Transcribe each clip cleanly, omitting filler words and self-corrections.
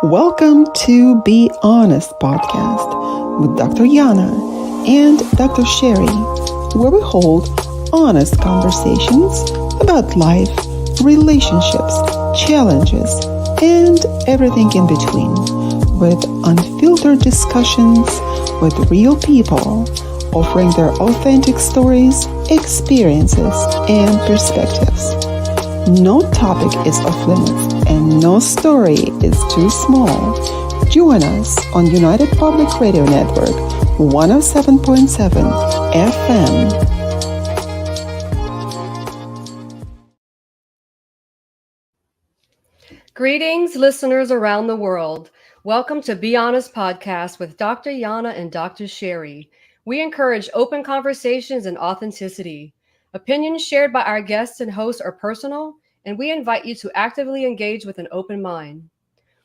Welcome to Be Honest podcast with Dr. Yana and Dr. Sherry, where we hold honest conversations about life, relationships, challenges, and everything in between, with unfiltered discussions with real people, offering their authentic stories, experiences, and perspectives. No topic is off limits and no story is too small. Join us on United Public Radio Network 107.7 FM. Greetings, listeners around the world. Welcome to Be Honest podcast with Dr. Yana and Dr. Sherry. We encourage open conversations and authenticity. Opinions shared by our guests and hosts are personal, and we invite you to actively engage with an open mind.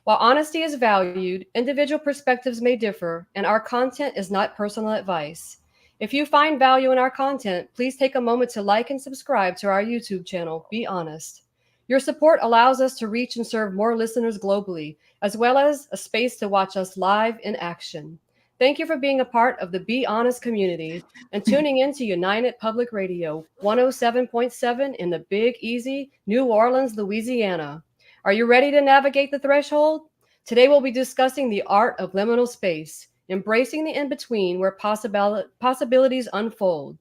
While honesty is valued, individual perspectives may differ, and our content is not personal advice. If you find value in our content, please take a moment to like and subscribe to our YouTube channel, Be Honest. Your support allows us to reach and serve more listeners globally, as well as a space to watch us live in action. Thank you for being a part of the Be Honest community and tuning in to United Public Radio 107.7 in the Big Easy, New Orleans, Louisiana. Are you ready to navigate the threshold? Today we'll be discussing the art of liminal space, embracing the in-between where possibilities unfold.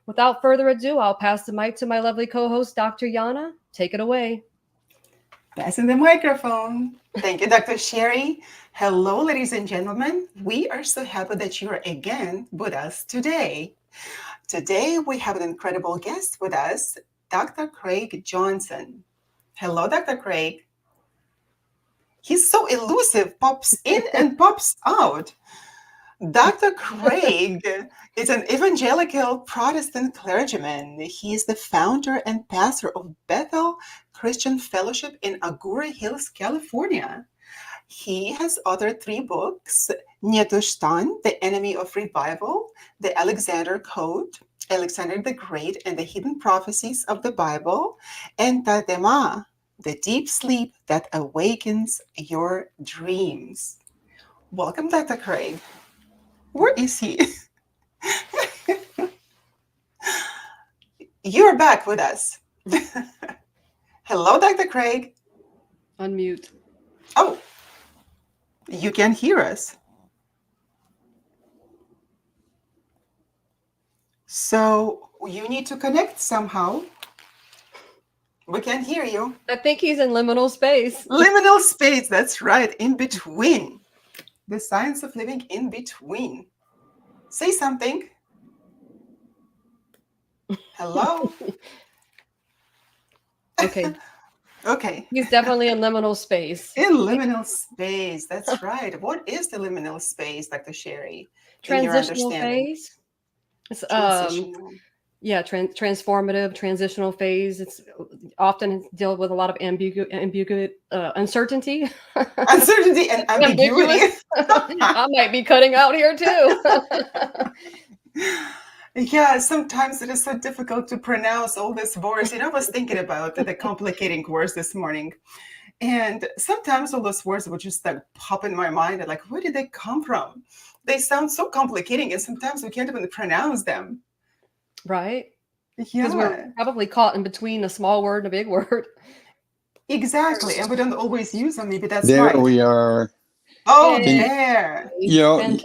Without further ado, I'll pass the mic to my lovely co-host, Dr. Yana. Take it away. Passing the microphone. Thank you, Dr. Sherry. Hello, ladies and gentlemen. We are so happy that you are again with us today. Today, we have an incredible guest with us, Dr. Craig Johnson. Hello, Dr. Craig. He's so elusive, pops in and pops out. Dr. Craig is an evangelical Protestant clergyman. He is the founder and pastor of Bethel Christian Fellowship in Agoura Hills, California. He has authored 3 books: Nehushtan, The Enemy of Revival, The Alexander Code, Alexander the Great and the Hidden Prophecies of the Bible, and Tardemah, The Deep Sleep That Awakens Your Dreams. Welcome, Dr. Craig. Where is he? You're back with us. Hello, Dr. Craig. Unmute. Oh, you can hear us. So you need to connect somehow. We can hear you. I think he's in liminal space. Liminal space, that's right, in between. The science of living in between. Say something. Hello? Okay. Okay. He's definitely in liminal space. In liminal space, that's right. What is the liminal space, Dr. Sherry? Transitional phase. It's Transitional. transformative, transitional phase. It's often deal with a lot of uncertainty. Uncertainty and ambiguity. I might be cutting out here too. Yeah, sometimes it is so difficult to pronounce all these words. I was thinking about the complicating words this morning. And sometimes all those words would just like pop in my mind and like, where did they come from? They sound so complicating and sometimes we can't even pronounce them. Right? Yeah. Because we're probably caught in between a small word and a big word. Exactly. And we don't always use them. Maybe that's there right. we are. Oh, Yay. there. You know,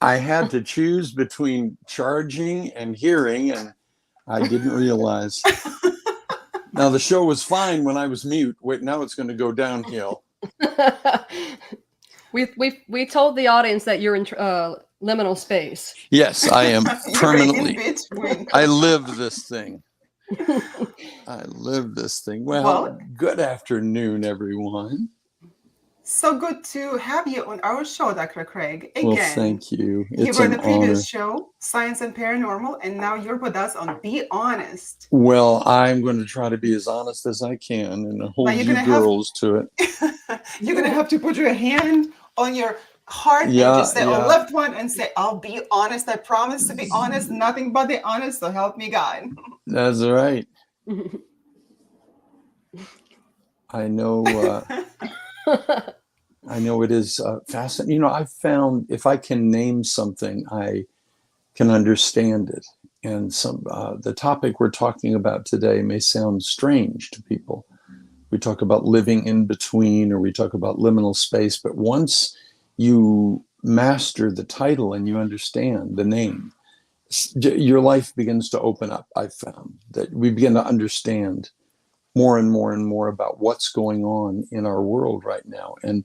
I had to choose between charging and hearing, and I didn't realize. Now, the show was fine when I was mute. Wait, now it's going to go downhill. We told the audience that you're in liminal space. Yes, I am permanently. In between. I live this thing. Well, good afternoon, everyone. So good to have you on our show, Dr. Craig. Again, well, thank you. You were in the previous show, Science and Paranormal, and now you're with us on Be Honest. Well, I'm going to try to be as honest as I can and hold you girls to it. You're going to have to put your hand on your heart and just say, oh, left one, and say, I'll be honest. I promise to be honest, nothing but the honest, so help me God. That's right. I know I know it is fascinating. I've found if I can name something, I can understand it. And the topic we're talking about today may sound strange to people. We talk about living in between, or we talk about liminal space. But once you master the title and you understand the name, your life begins to open up. I've found that we begin to understand more and more and more about what's going on in our world right now. And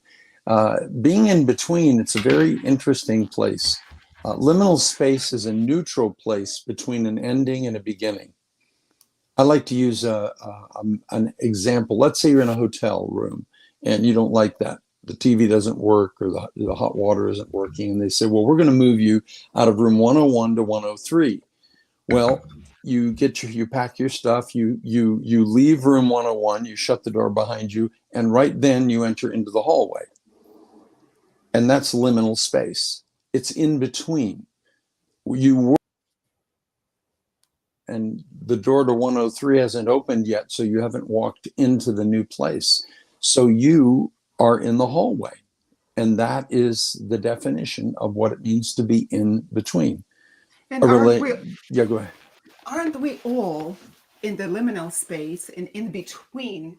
being in between, it's a very interesting place. Liminal space is a neutral place between an ending and a beginning. I like to use an example. Let's say you're in a hotel room and you don't like that. The TV doesn't work, or the hot water isn't working. And they say, well, we're going to move you out of room 101 to 103. Well, you pack your stuff, you leave room 101, you shut the door behind you, and right then you enter into the hallway. And that's liminal space. It's in between. And the door to 103 hasn't opened yet, so you haven't walked into the new place. So you are in the hallway. And that is the definition of what it means to be in between. And Yeah, go ahead. Aren't we all in the liminal space and in between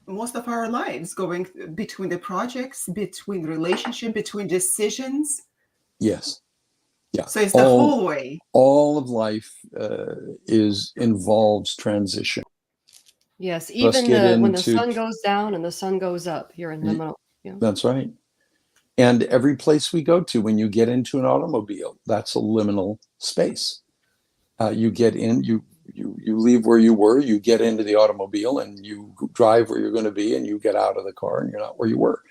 most of our lives, going between the projects, between relationship, between decisions? Yes. Yeah. So it's the whole way. All of life involves transition. Yes, even when the sun goes down and the sun goes up, you're in liminal. Yeah. That's right. And every place we go to, when you get into an automobile, that's a liminal space. You get in, you leave where you were, you get into the automobile, and you drive where you're going to be, and you get out of the car, and you're not where you were.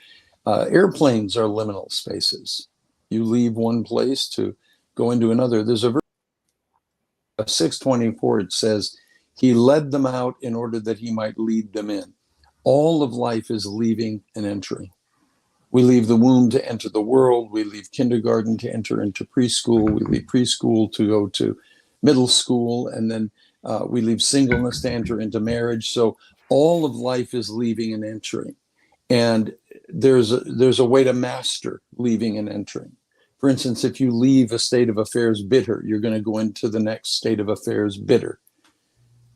Airplanes are liminal spaces. You leave one place to go into another. There's a verse, 6:24, it says, he led them out in order that he might lead them in. All of life is leaving and entering. We leave the womb to enter the world. We leave kindergarten to enter into preschool. We leave preschool to go to middle school. And then we leave singleness to enter into marriage. So all of life is leaving and entering. And there's a way to master leaving and entering. For instance, if you leave a state of affairs bitter, you're going to go into the next state of affairs bitter.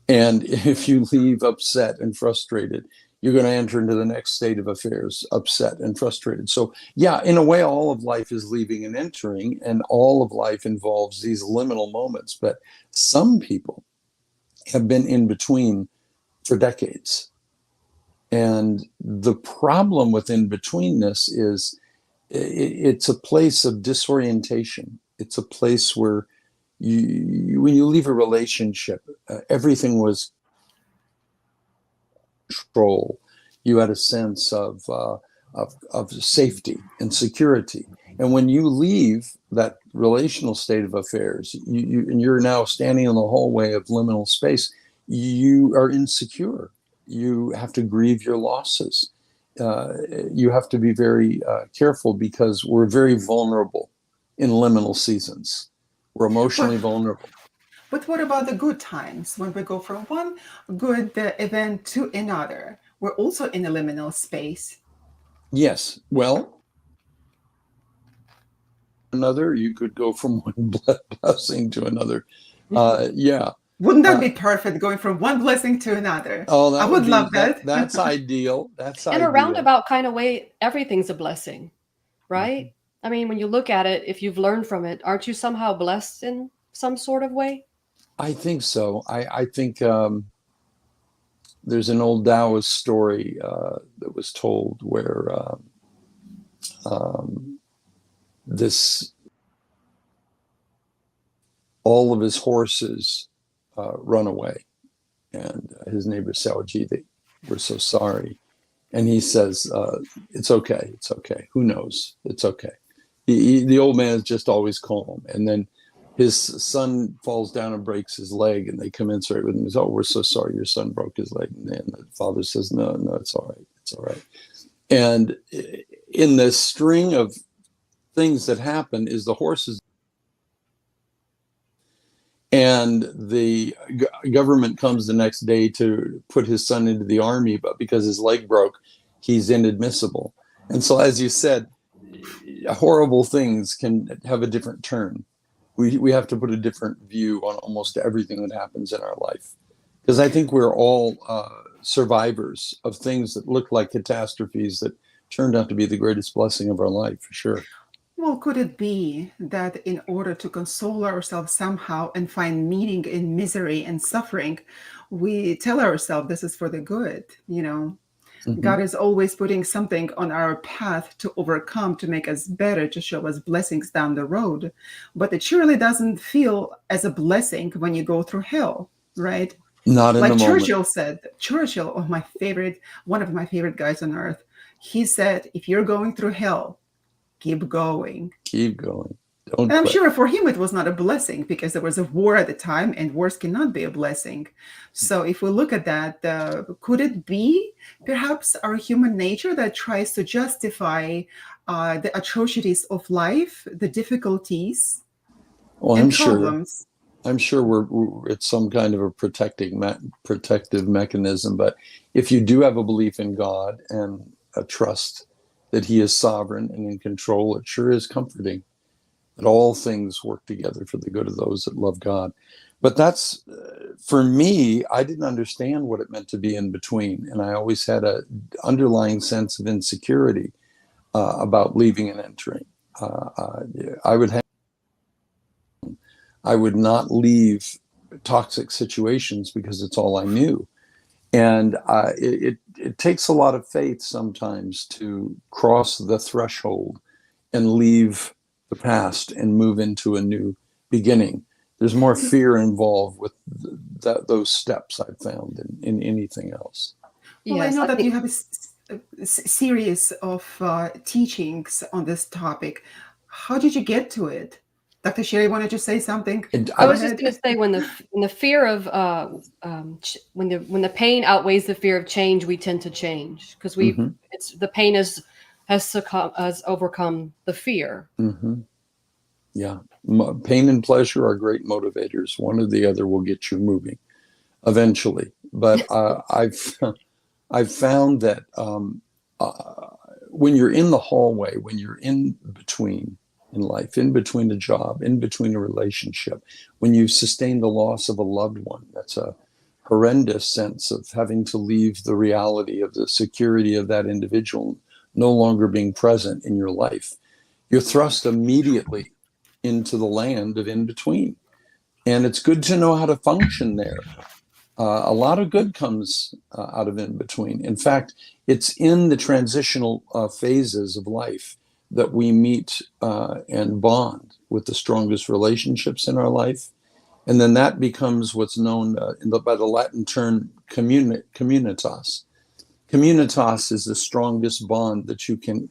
And if you leave upset and frustrated, you're going to enter into the next state of affairs, upset and frustrated. So yeah, in a way, all of life is leaving and entering, and all of life involves these liminal moments. But some people have been in between for decades. And the problem with in-betweenness is it's a place of disorientation. It's a place where when you leave a relationship, everything was control. You had a sense of safety and security. And when you leave that relational state of affairs, and you're now standing in the hallway of liminal space, you are insecure. You have to grieve your losses. You have to be very careful, because we're very vulnerable in liminal seasons. We're emotionally vulnerable. But what about the good times, when we go from one good event to another? We're also in a liminal space. Yes. Well, another, you could go from one blessing to another. Yeah. Wouldn't that be perfect, going from one blessing to another? Oh, I would love that. That's ideal. That's in ideal. a roundabout kind of way, everything's a blessing, right? Mm-hmm. I mean, when you look at it, if you've learned from it, aren't you somehow blessed in some sort of way? I think so. I think there's an old Taoist story that was told where all of his horses run away, and his neighbor said, "Gee, we're so sorry." And he says, "It's okay. It's okay. Who knows? It's okay." The old man is just always calm. And then his son falls down and breaks his leg, and they commiserate with him. He says, "Oh, we're so sorry your son broke his leg." And then the father says, No, it's all right. It's all right. And in this string of things that happen is the horses. And the government comes the next day to put his son into the army, but because his leg broke, he's inadmissible. And so, as you said, horrible things can have a different turn. We have to put a different view on almost everything that happens in our life. Because I think we're all survivors of things that look like catastrophes that turned out to be the greatest blessing of our life, for sure. Well, could it be that in order to console ourselves somehow and find meaning in misery and suffering, we tell ourselves this is for the good, you know? Mm-hmm. God is always putting something on our path to overcome, to make us better, to show us blessings down the road. But it surely doesn't feel as a blessing when you go through hell, right? Not in the Like moment. Churchill, oh, one of my favorite guys on earth, he said, if you're going through hell, keep going. Keep going. Don't And I'm quit. sure for him it was not a blessing because there was a war at the time and wars cannot be a blessing. So if we look at that, could it be perhaps our human nature that tries to justify the atrocities of life, the difficulties Well, and problems? I'm sure it's some kind of a protective mechanism. But if you do have a belief in God and a trust that He is sovereign and in control, it sure is comforting that all things work together for the good of those that love God. But that's for me. I didn't understand what it meant to be in between, and I always had a underlying sense of insecurity about leaving and entering. I would have. I would not leave toxic situations because it's all I knew. And it takes a lot of faith sometimes to cross the threshold and leave the past and move into a new beginning. There's more fear involved with those steps I've found in anything else. Well, I Yes, know I that you think have a series of teachings on this topic. How did you get to it? Dr. Sherry, wanted to say something? And I Go was just ahead. going to say when the fear of when the pain outweighs the fear of change, we tend to change because Mhm, it's the pain has overcome the fear. mhm. Yeah, pain and pleasure are great motivators. One or the other will get you moving eventually. But I've found that when you're in the hallway, when you're in between in life, in between a job, in between a relationship, when you've sustained the loss of a loved one, that's a horrendous sense of having to leave the reality of the security of that individual no longer being present in your life. You're thrust immediately into the land of in between. And it's good to know how to function there. A lot of good comes out of in between. In fact, it's in the transitional phases of life that we meet and bond with the strongest relationships in our life. And then that becomes what's known by the Latin term communitas. Communitas is the strongest bond that you can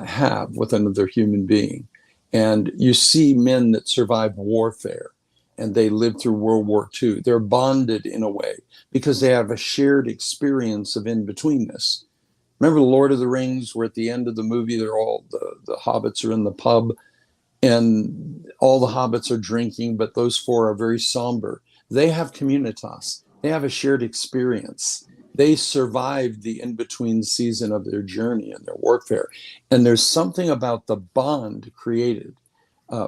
have with another human being. And you see men that survive warfare and they lived through World War II. They're bonded in a way because they have a shared experience of in-betweenness. Remember the Lord of the Rings, where at the end of the movie, they're all the hobbits are in the pub and all the hobbits are drinking, but those four are very somber. They have communitas. They have a shared experience. They survived the in-between season of their journey and their warfare. And there's something about the bond created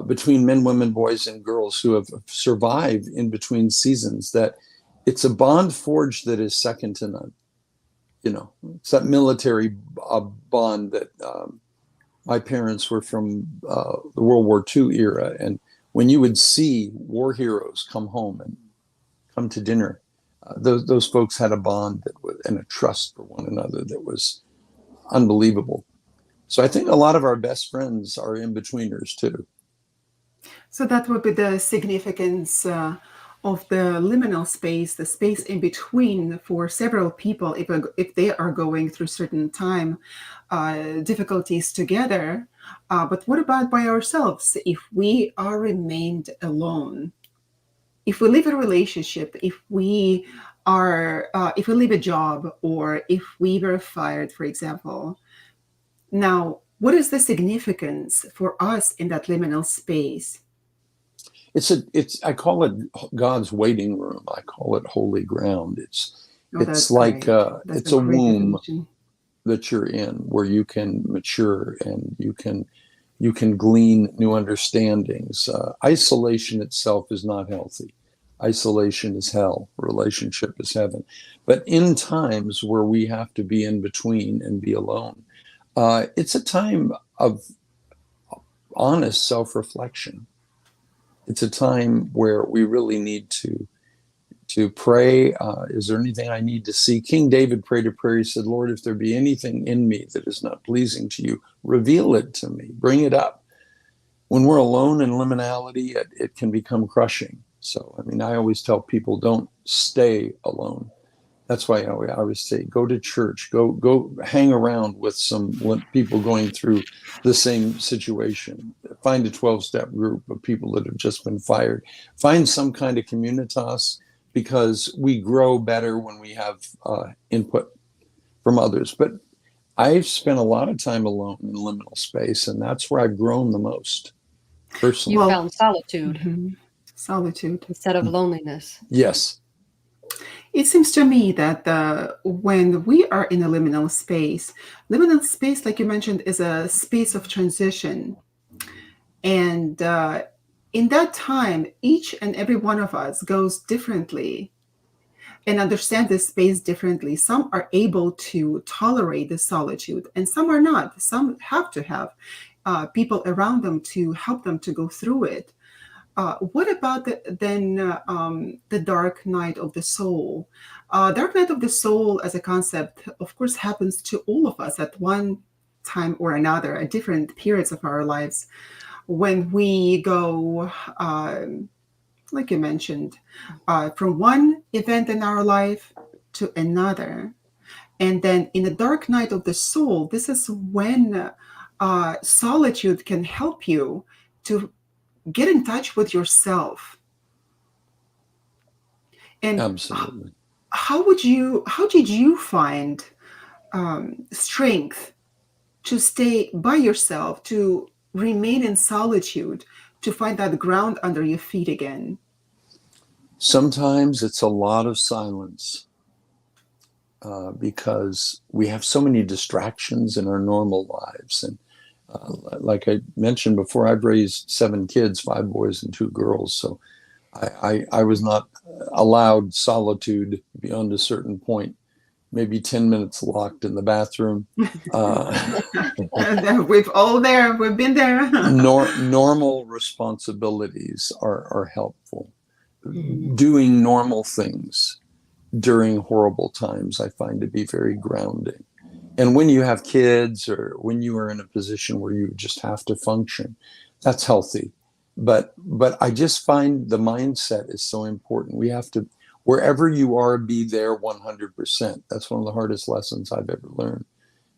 between men, women, boys, and girls who have survived in between seasons that it's a bond forged that is second to none. You know, it's that military bond that my parents were from the World War II era. And when you would see war heroes come home and come to dinner, those folks had a bond and a trust for one another that was unbelievable. So I think a lot of our best friends are in betweeners too. So that would be the significance of the liminal space, the space in between for several people if they are going through certain time difficulties together. But what about by ourselves? If we are remained alone, if we leave a relationship, if we leave a job, or if we were fired, for example, now what is the significance for us in that liminal space? It's I call it God's waiting room. I call it holy ground. Oh, It's that's like great. That's a it's a great womb definition. that you're in, where you can mature and you can glean new understandings. Isolation itself is not healthy. Isolation is hell. Relationship is heaven. But in times where we have to be in between and be alone, it's a time of honest self-reflection. It's a time where we really need to pray. Is there anything I need to see? King David prayed a prayer. He said, Lord, if there be anything in me that is not pleasing to you, reveal it to me. Bring it up. When we're alone in liminality, it can become crushing. So, I mean, I always tell people, don't stay alone. That's why I always say, go to church, go hang around with some people going through the same situation. Find a 12-step group of people that have just been fired. Find some kind of communitas, because we grow better when we have input from others. But I've spent a lot of time alone in liminal space, and that's where I've grown the most, personally. You found solitude. Solitude. Instead of loneliness. Yes. It seems to me that when we are in a liminal space, like you mentioned, is a space of transition. And in that time, each and every one of us goes differently and understand this space differently. Some are able to tolerate the solitude, and some are not. Some have to have people around them to help them to go through it. What about the dark night of the soul? Dark night of the soul as a concept, of course, happens to all of us at one time or another, at different periods of our lives, when we go, like you mentioned, from one event in our life to another. And then in the dark night of the soul, this is when solitude can help you to get in touch with yourself. And Absolutely. how did you find strength to stay by yourself, to remain in solitude, to find that ground under your feet again? Sometimes it's a lot of silence, because we have so many distractions in our normal lives. And like I mentioned before, I've raised 7 kids, 5 boys and 2 girls. So I was not allowed solitude beyond a certain point, maybe 10 minutes locked in the bathroom. We've been there. Normal responsibilities are helpful. Doing normal things during horrible times, I find to be very grounding. And when you have kids, or when you are in a position where you just have to function, that's healthy. But I just find the mindset is so important. We have to, wherever you are, be there 100%. That's one of the hardest lessons I've ever learned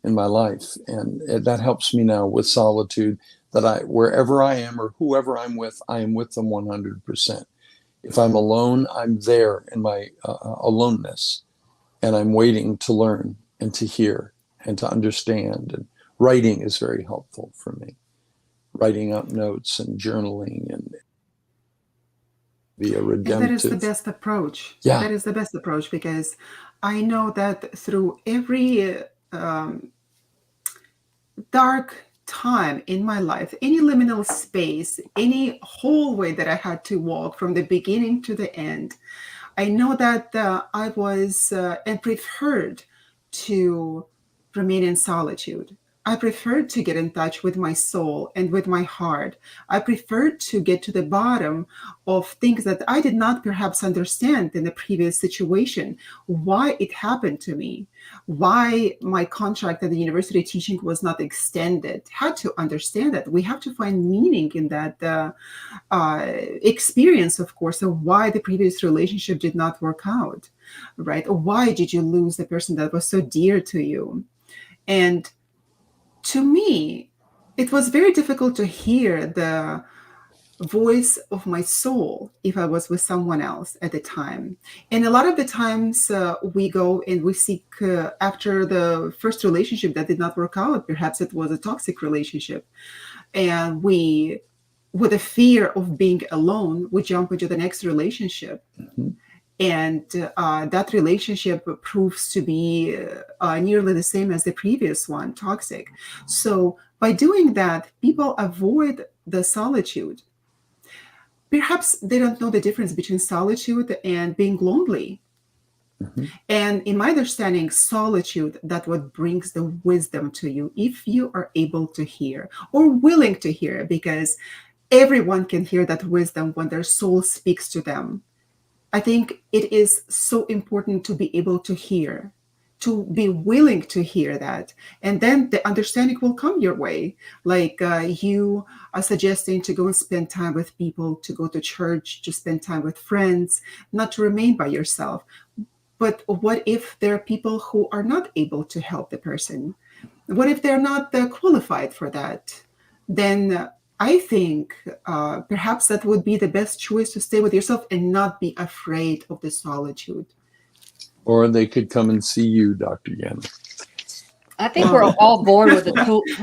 in my life. And that helps me now with solitude, that wherever I am or whoever I'm with, I am with them 100%. If I'm alone, I'm there in my aloneness, and I'm waiting to learn and to hear and to understand. And writing is very helpful for me. Writing up notes and journaling and be a redemptive. And that is the best approach. Yeah. That is the best approach, because I know that through every dark time in my life, any liminal space, any hallway that I had to walk from the beginning to the end, I know that I was and preferred to remain in solitude. I preferred to get in touch with my soul and with my heart. I preferred to get to the bottom of things that I did not perhaps understand in the previous situation, why it happened to me, why my contract at the university teaching was not extended. Had to understand that. We have to find meaning in that experience, of course, of why the previous relationship did not work out, right? Or why did you lose the person that was so dear to you? And to me, it was very difficult to hear the voice of my soul if I was with someone else at the time. And a lot of the times we go and we seek after the first relationship that did not work out. Perhaps it was a toxic relationship. And we, with a fear of being alone, we jump into the next relationship. Mm-hmm. And that relationship proves to be nearly the same as the previous one, toxic. So by doing that, people avoid the solitude. Perhaps they don't know the difference between solitude and being lonely. Mm-hmm. And in my understanding, solitude, that what brings the wisdom to you, if you are able to hear or willing to hear, because everyone can hear that wisdom when their soul speaks to them. I think it is so important to be able to hear, to be willing to hear that. And then the understanding will come your way. Like you are suggesting to go and spend time with people, to go to church, to spend time with friends, not to remain by yourself. But what if there are people who are not able to help the person? What if they're not qualified for that? Then I think perhaps that would be the best choice, to stay with yourself and not be afraid of the solitude. Or they could come and see you, Dr. Yana. I think we're all born with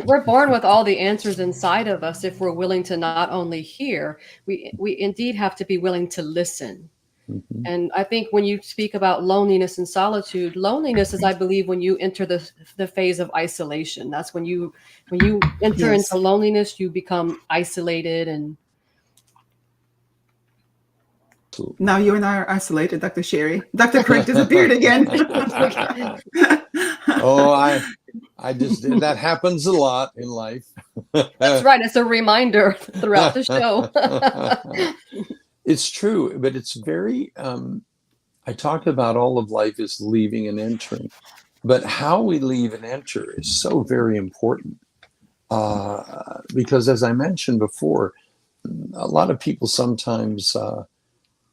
we're born with all the answers inside of us if we're willing to not only hear, we indeed have to be willing to listen. Mm-hmm. And I think when you speak about loneliness and solitude, loneliness is, I believe, when you enter the phase of isolation. That's when you enter Yes. into loneliness, you become isolated. And Now you and I are isolated, Dr. Sherry. Dr. Craig disappeared again. Oh, I just did. That happens a lot in life. that's right. It's a reminder throughout the show. It's true, but it's very, I talk about all of life is leaving and entering, but how we leave and enter is so very important. Because as I mentioned before, a lot of people sometimes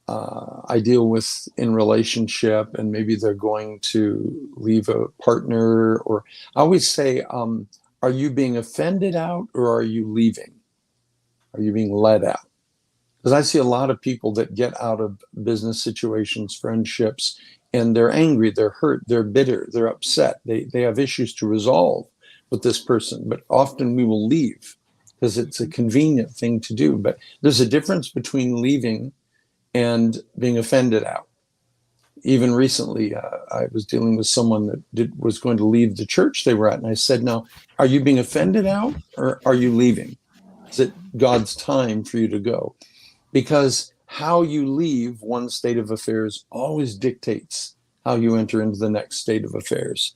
I deal with in relationship, and maybe they're going to leave a partner, or I always say, are you being offended out, or are you leaving? Are you being led out? Because I see a lot of people that get out of business situations, friendships, and they're angry, they're hurt, they're bitter, they're upset. They have issues to resolve with this person, but often we will leave because it's a convenient thing to do. But there's a difference between leaving and being offended out. Even recently, I was dealing with someone that was going to leave the church they were at. And I said, now, are you being offended out, or are you leaving? Is it God's time for you to go? Because how you leave one state of affairs always dictates how you enter into the next state of affairs.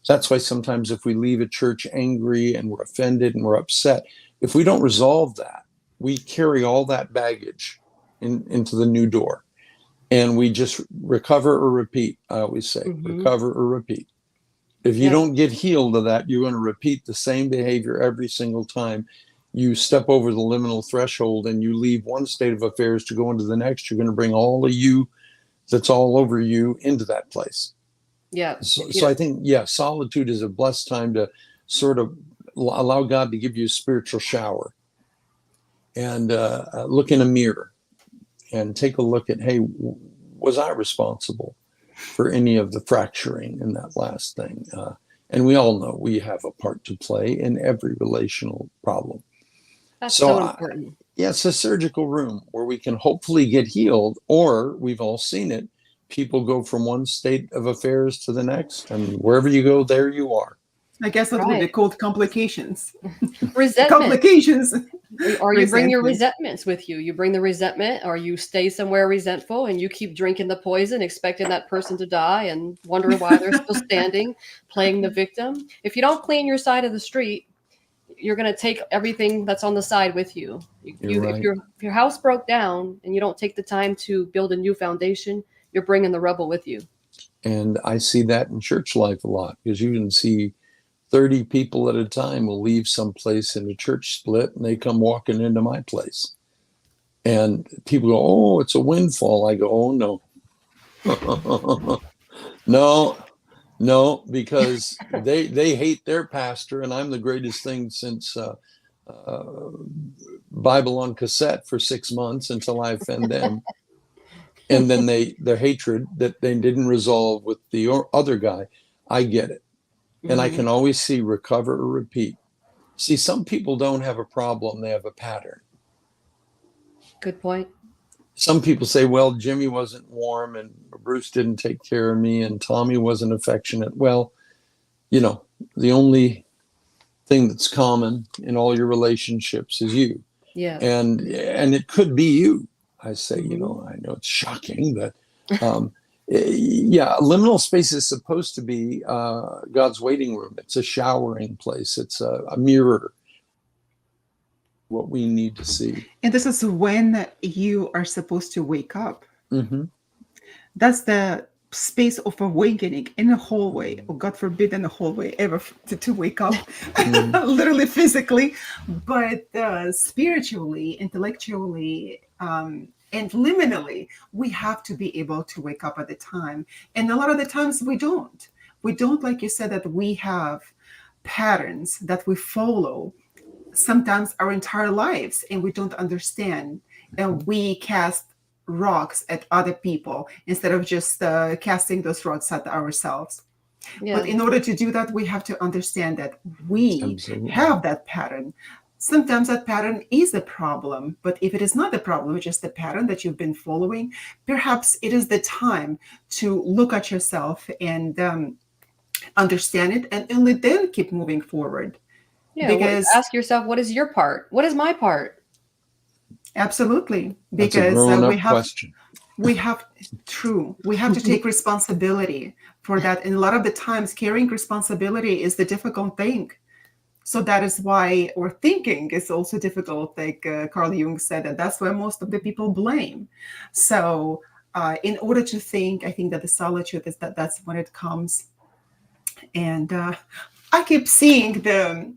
That's why sometimes if we leave a church angry and we're offended and we're upset, if we don't resolve that, we carry all that baggage into the new door. And we just recover or repeat. I always say, recover or repeat. If you don't get healed of that, you're going to repeat the same behavior every single time you step over the liminal threshold and you leave one state of affairs to go into the next. You're going to bring all of you that's all over you into that place. Yeah. So I think, solitude is a blessed time to sort of allow God to give you a spiritual shower and look in a mirror and take a look at, hey, was I responsible for any of the fracturing in that last thing? And we all know we have a part to play in every relational problem. That's so important. It's a surgical room where we can hopefully get healed, or we've all seen it. People go from one state of affairs to the next, and wherever you go, there you are. I guess that would be called complications. Resentment. Complications. Or you bring your resentments with you. You bring the resentment, or you stay somewhere resentful and you keep drinking the poison, expecting that person to die and wondering why they're still standing, playing the victim. If you don't clean your side of the street, you're going to take everything that's on the side with you. Right. If your house broke down and you don't take the time to build a new foundation, you're bringing the rubble with you. And I see that in church life a lot, because you can see 30 people at a time will leave someplace in a church split and they come walking into my place. And people go, oh, it's a windfall. I go, oh, no. No, because they hate their pastor, and I'm the greatest thing since Bible on cassette for 6 months until I offend them. And then their hatred that they didn't resolve with the other guy, I get it. And I can always see recover or repeat. See, some people don't have a problem, they have a pattern. Good point. some people say, well, Jimmy wasn't warm and Bruce didn't take care of me and Tommy wasn't affectionate. Well, the only thing that's common in all your relationships is you. Yes. And it could be you. I say, Mm-hmm. I know it's shocking, but yeah, liminal space is supposed to be God's waiting room. It's a showering place. It's a mirror. What we need to see. And this is when you are supposed to wake up. Mm-hmm. That's the space of awakening in the hallway, or God forbid in the hallway ever to wake up, literally physically, but spiritually, intellectually, and liminally, we have to be able to wake up at the time. And a lot of the times we don't. We don't, like you said, that we have patterns that we follow sometimes our entire lives, and we don't understand, and we cast rocks at other people instead of just casting those rocks at ourselves. Yeah. But in order to do that, we have to understand that we Absolutely. have that pattern. Sometimes that pattern is a problem, but if it is not a problem, it's just a pattern that you've been following, perhaps it is the time to look at yourself and understand it, and only then keep moving forward. Yeah. Because ask yourself, what is your part? What is my part? absolutely, That's a because grown-up question. we have to take responsibility for that, and a lot of the times carrying responsibility is the difficult thing. So that is why, or thinking is also difficult, like Carl Jung said, and that's why most of the people blame. So in order to think, I think that the solitude is that's when it comes. And I keep seeing the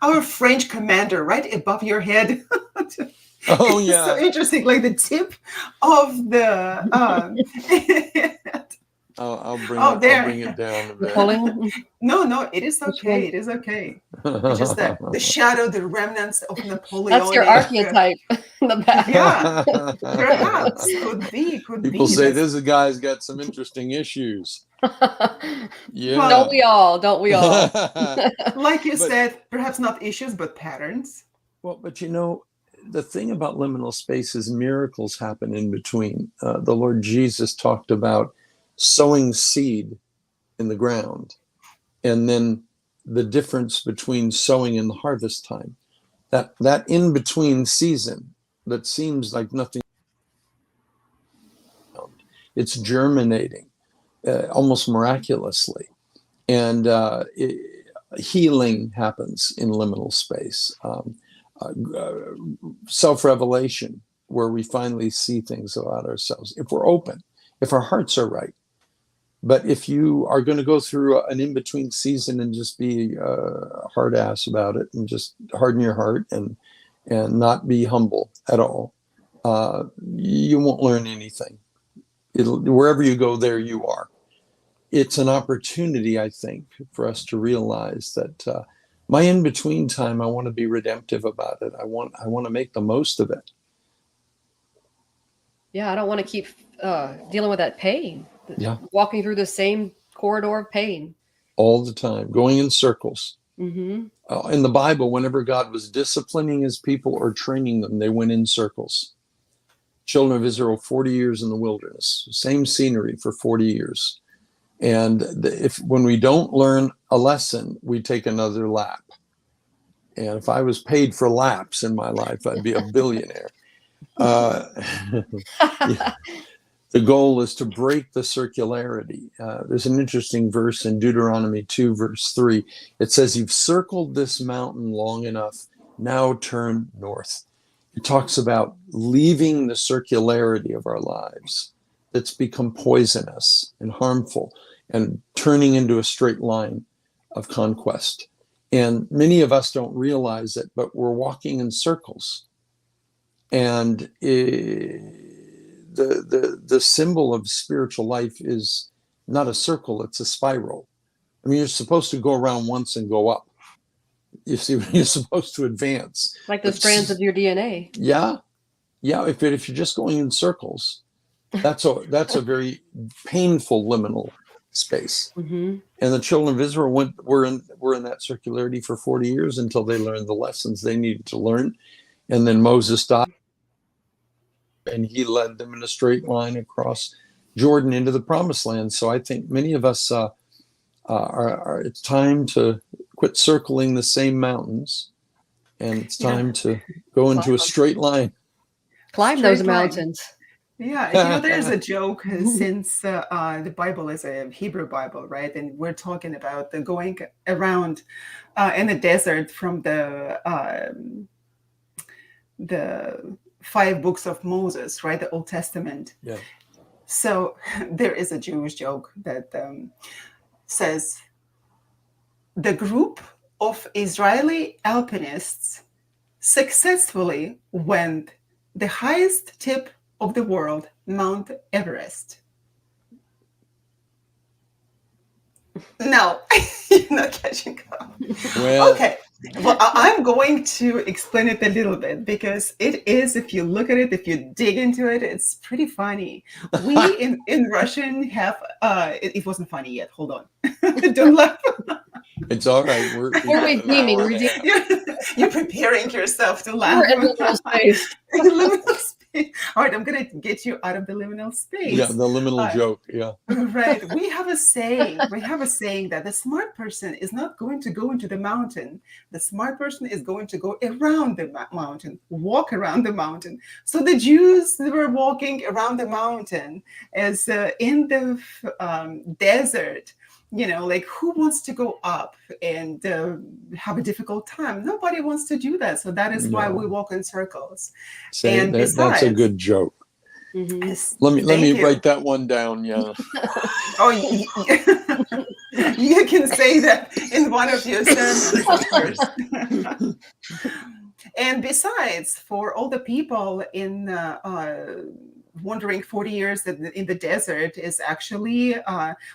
our French commander right above your head. Oh, It's yeah. so interesting, like the tip of the I'll bring Oh, it. there. I'll bring it down a bit. Pulling. No, it is Which one? okay. It is okay. It's just the shadow, the remnants of Napoleonic. That's your archetype in the back. Yeah, perhaps could be. People say this guy's got some interesting issues. Yeah. Well, Don't we all? Don't we all? Like you said, perhaps not issues, but patterns. Well, but the thing about liminal space is miracles happen in between. The Lord Jesus talked about sowing seed in the ground, and then the difference between sowing and the harvest time. That in between season that seems like nothing. It's germinating almost miraculously, and healing happens in liminal space. Self-revelation, where we finally see things about ourselves, if we're open, if our hearts are right. But if you are going to go through an in-between season and just be a hard ass about it and just harden your heart and not be humble at all, you won't learn anything. Wherever you go, there you are. It's an opportunity, I think, for us to realize that my in-between time, I want to be redemptive about it. I want to make the most of it. Yeah, I don't want to keep dealing with that pain. Yeah. Walking through the same corridor of pain. All the time, going in circles. Mm-hmm. In the Bible, whenever God was disciplining his people or training them, they went in circles. Children of Israel, 40 years in the wilderness, same scenery for 40 years. And when we don't learn a lesson, we take another lap. And if I was paid for laps in my life, I'd be a billionaire. Yeah. The goal is to break the circularity. There's an interesting verse in Deuteronomy 2, verse 3. It says, "You've circled this mountain long enough. Now turn north." It talks about leaving the circularity of our lives that's become poisonous and harmful and turning into a straight line of conquest. And many of us don't realize it, but we're walking in circles. And the symbol of spiritual life is not a circle, it's a spiral. I mean, you're supposed to go around once and go up. You see, you're supposed to advance. Like the strands of your DNA. Yeah. If you're just going in circles, that's a very painful liminal space. Mm-hmm. And the children of Israel were in that circularity for 40 years until they learned the lessons they needed to learn. And then Moses died. and he led them in a straight line across Jordan into the promised land. So I think many of us it's time to quit circling the same mountains, and it's time to go into a straight line. Climb those mountains. Yeah, there is a joke since the Bible is a Hebrew Bible, right? And we're talking about the going around in the desert from the 5 books of Moses, right? The Old Testament. Yeah. So there is a Jewish joke that says the group of Israeli alpinists successfully went the highest tip of the world, Mount Everest. No, you're not catching up. Well, Okay. Well, I'm going to explain it a little bit because it is, if you look at it, if you dig into it, it's pretty funny. We in Russian have, it wasn't funny yet. Hold on. Don't laugh. it's all right. We're redeeming. You're preparing yourself to laugh. We're in liminal space. Liminal space. All right, I'm going to get you out of the liminal space. Yeah, the liminal joke. Yeah. Right. We have a saying. We have a saying that the smart person is not going to go into the mountain. The smart person is going to go around the mountain, walk around the mountain. So the Jews were walking around the mountain as in the desert. Like who wants to go up and have a difficult time? Nobody wants to do that. So that is why we walk in circles. And that's a good joke. Mm-hmm. Let me write that one down. Yeah. Oh, you can say that in one of your sermons, of course. And besides, for all the people in wandering 40 years in the desert is actually,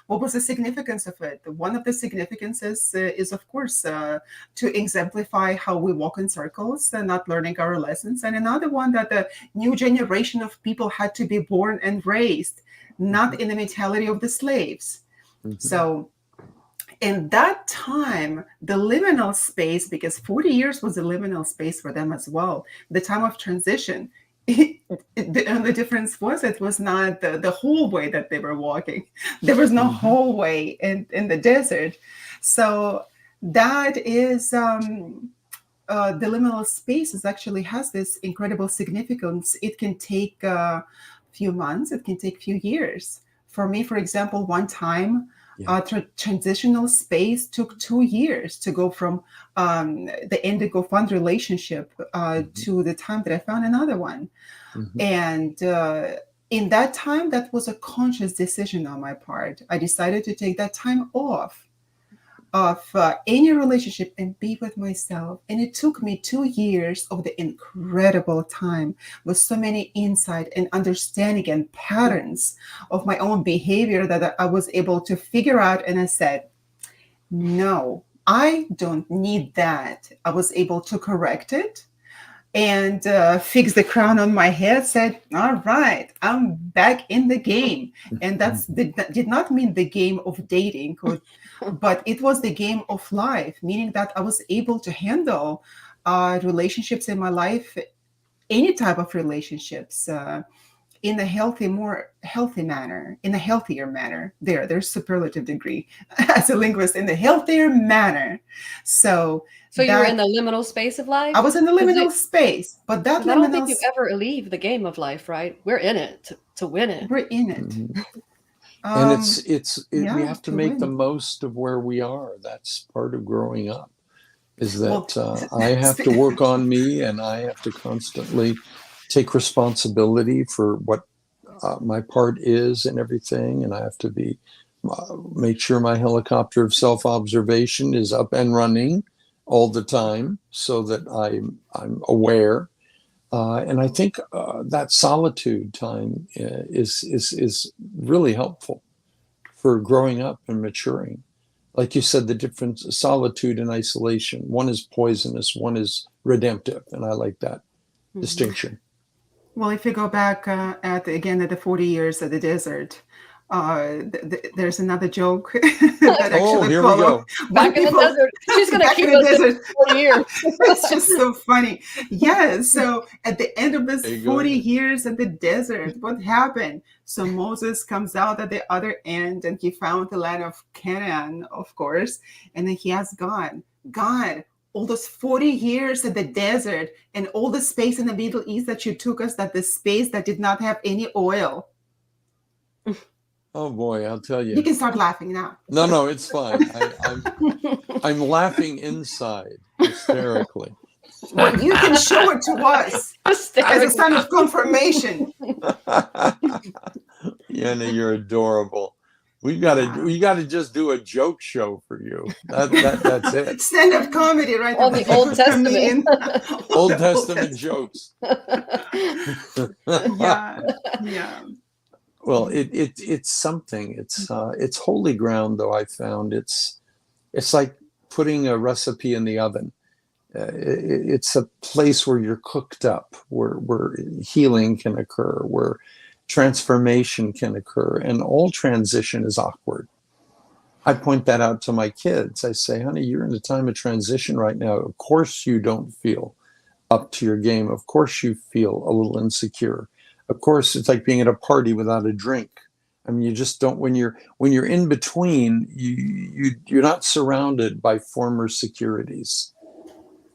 what was the significance of it? One of the significances is, of course, to exemplify how we walk in circles and not learning our lessons. And another one, that the new generation of people had to be born and raised, not in the mentality of the slaves. Mm-hmm. So in that time, the liminal space, because 40 years was a liminal space for them as well, the time of transition, the difference was it was not the whole way that they were walking. There was no whole way in the desert. So that is the liminal space actually has this incredible significance. It can take a few months, it can take a few years. For me, for example, one time, transitional space took 2 years to go from the indigo fund relationship to the time that I found another one. Mm-hmm. And in that time, that was a conscious decision on my part. I decided to take that time off of any relationship and be with myself. And it took me 2 years of the incredible time with so many insight and understanding and patterns of my own behavior that I was able to figure out. And I said, no, I don't need that. I was able to correct it and fix the crown on my head, said, all right, I'm back in the game. And that did not mean the game of dating, but it was the game of life, meaning that I was able to handle relationships in my life, any type of relationships, in a more healthy manner, in a healthier manner. There's superlative degree as a linguist, in the healthier manner. So you were in the liminal space of life? I was in the liminal space, but that liminal... I don't think you ever leave the game of life, right? We're in it to win it. We're in it. Mm-hmm. And we have to make the most of where we are. That's part of growing up, is that I have to work on me, and I have to constantly take responsibility for what my part is and everything. And I have to make sure my helicopter of self-observation is up and running all the time, so that I'm aware. And I think that solitude time is really helpful for growing up and maturing. Like you said, the difference, solitude and isolation. One is poisonous, one is redemptive. And I like that distinction. Well, if you go back at the 40 years of the desert, There's another joke that Oh, actually here we follow go. when Back in the people desert. She's going to back in keep the us in desert. 40 years. It's just so funny. Yeah. So at the end of this Hey, go 40 ahead. years in the desert, what happened? So Moses comes out at the other end and he found the land of Canaan, of course. And then he asked God, God, all those 40 years in the desert and all the space in the Middle East that you took us, that the space that did not have any oil. Oh boy, I'll tell You you. can start laughing now. No, it's fine. I'm laughing inside hysterically. Well, you can show it to us as a sign of confirmation. Yana, you're adorable. We gotta just do a joke show for you. That's it. Stand-up comedy, right? On Like the a Old good Testament. comedian. Old The Testament jokes. Yeah, yeah. Well, it's something. It's holy ground, though. I found it's like putting a recipe in the oven. It's a place where you're cooked up, where healing can occur, where transformation can occur, and all transition is awkward. I point that out to my kids. I say, honey, you're in a time of transition right now. Of course you don't feel up to your game. Of course you feel a little insecure. Of course, it's like being at a party without a drink. I mean, you just don't, when you're in between, you're not surrounded by former securities,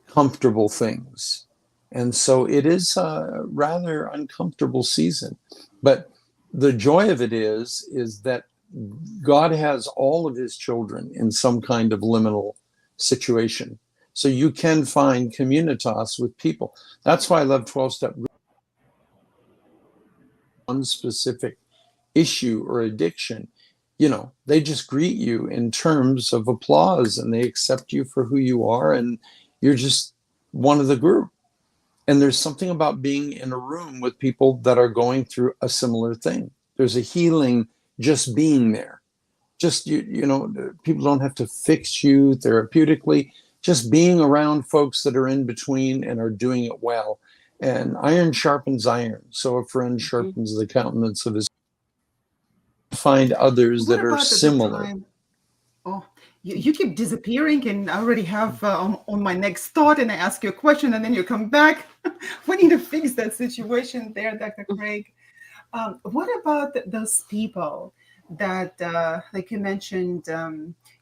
comfortable things. And so it is a rather uncomfortable season. But the joy of it is that God has all of his children in some kind of liminal situation. So you can find communitas with people. That's why I love 12-step. One specific issue or addiction, they just greet you in terms of applause and they accept you for who you are and you're just one of the group. And there's something about being in a room with people that are going through a similar thing. There's a healing just being there. Just, people don't have to fix you therapeutically. Just being around folks that are in between and are doing it well. And iron sharpens iron. So a friend sharpens the countenance of his. Find others What that are about at the similar. time? Oh, you keep disappearing, and I already have on my next thought, and I ask you a question, and then you come back. We need to fix that situation there, Dr. Craig. What about those people that, like you mentioned,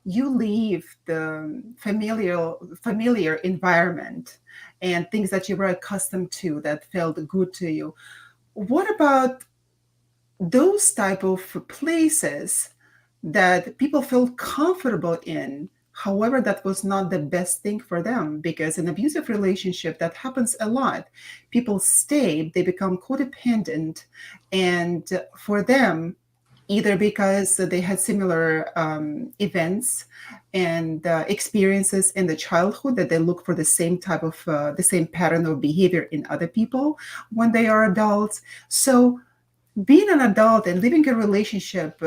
you leave the familiar environment and things that you were accustomed to that felt good to you? What about those type of places that people feel comfortable in? However, that was not the best thing for them, because in abusive relationship that happens a lot. People stay, they become codependent, and for them, either because they had similar events and experiences in the childhood, that they look for the same type of the same pattern of behavior in other people when they are adults. So being an adult and living a relationship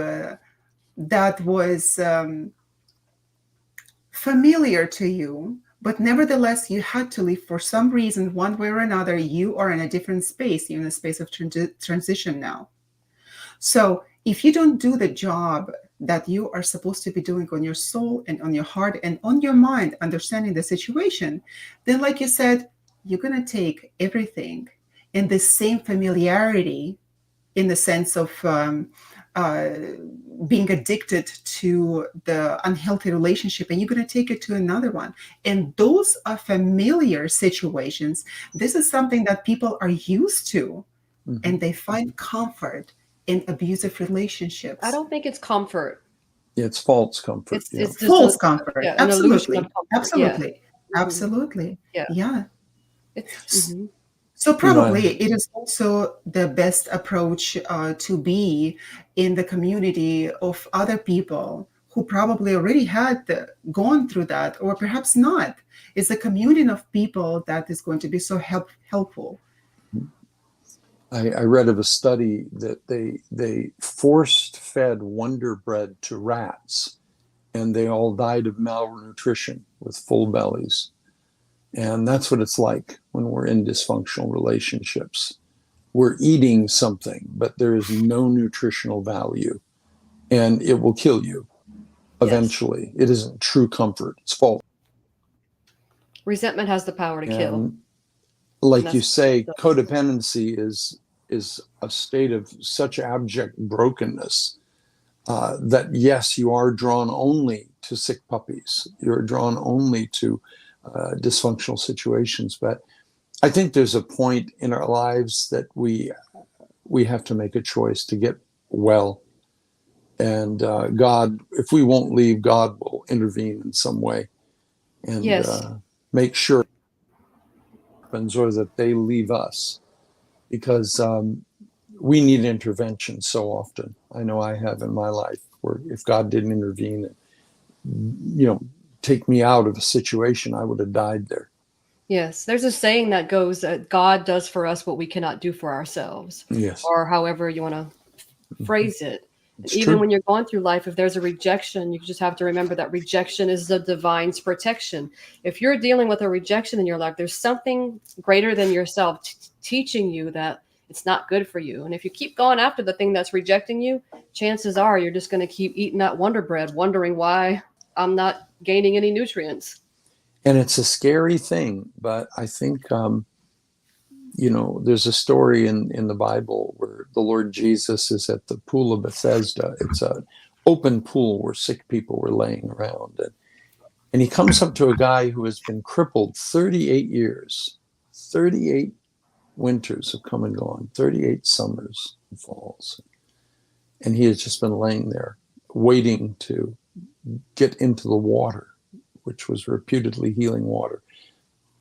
that was familiar to you, but nevertheless you had to leave for some reason, one way or another. You are in a different space, you're in a space of transition now. So if you don't do the job that you are supposed to be doing on your soul and on your heart and on your mind, understanding the situation, then, like you said, you're going to take everything in the same familiarity, in the sense of uh, being addicted to the unhealthy relationship, and you're going to take it to another one. And those are familiar situations. This is something that people are used to, and they find comfort in abusive relationships. I don't think it's comfort. It's false comfort. It's just False comfort. an illusion of Absolutely. comfort. Yeah. Absolutely. Absolutely. Yeah. Yeah. It's So You know, probably it is also the best approach to be in the community of other people who probably already had gone through that, or perhaps not. It's a community of people that is going to be so helpful. I read of a study that they forced fed Wonder Bread to rats, and they all died of malnutrition with full bellies. And that's what it's like when we're in dysfunctional relationships. We're eating something, but there is no nutritional value. and it will kill you eventually. It isn't true comfort. It's false. Resentment has the power to kill. And like And you that's say, what it codependency is a state of such abject brokenness that yes, you are drawn only to sick puppies. You're drawn only to dysfunctional situations. But I think there's a point in our lives that we have to make a choice to get well. And God, if we won't leave, God will intervene in some way and Yes. make sure it happens or that they leave us, because we need intervention so often. I know I have in my life, where if God didn't intervene and take me out of a situation, I would have died there. Yes. There's a saying that goes, God does for us what we cannot do for ourselves. Yes, Or however you want to phrase it. And it's even true. when you're going through life, if there's a rejection, you just have to remember that rejection is the divine's protection. If you're dealing with a rejection in your life, there's something greater than yourself teaching you that it's not good for you. And if you keep going after the thing that's rejecting you, chances are you're just going to keep eating that Wonder Bread, wondering why I'm not gaining any nutrients. And it's a scary thing, but I think there's a story in the Bible where the Lord Jesus is at the pool of Bethesda. It's an open pool where sick people were laying around. And he comes up to a guy who has been crippled 38 years. 38 winters have come and gone, 38 summers and falls. And he has just been laying there waiting to get into the water, which was reputedly healing water.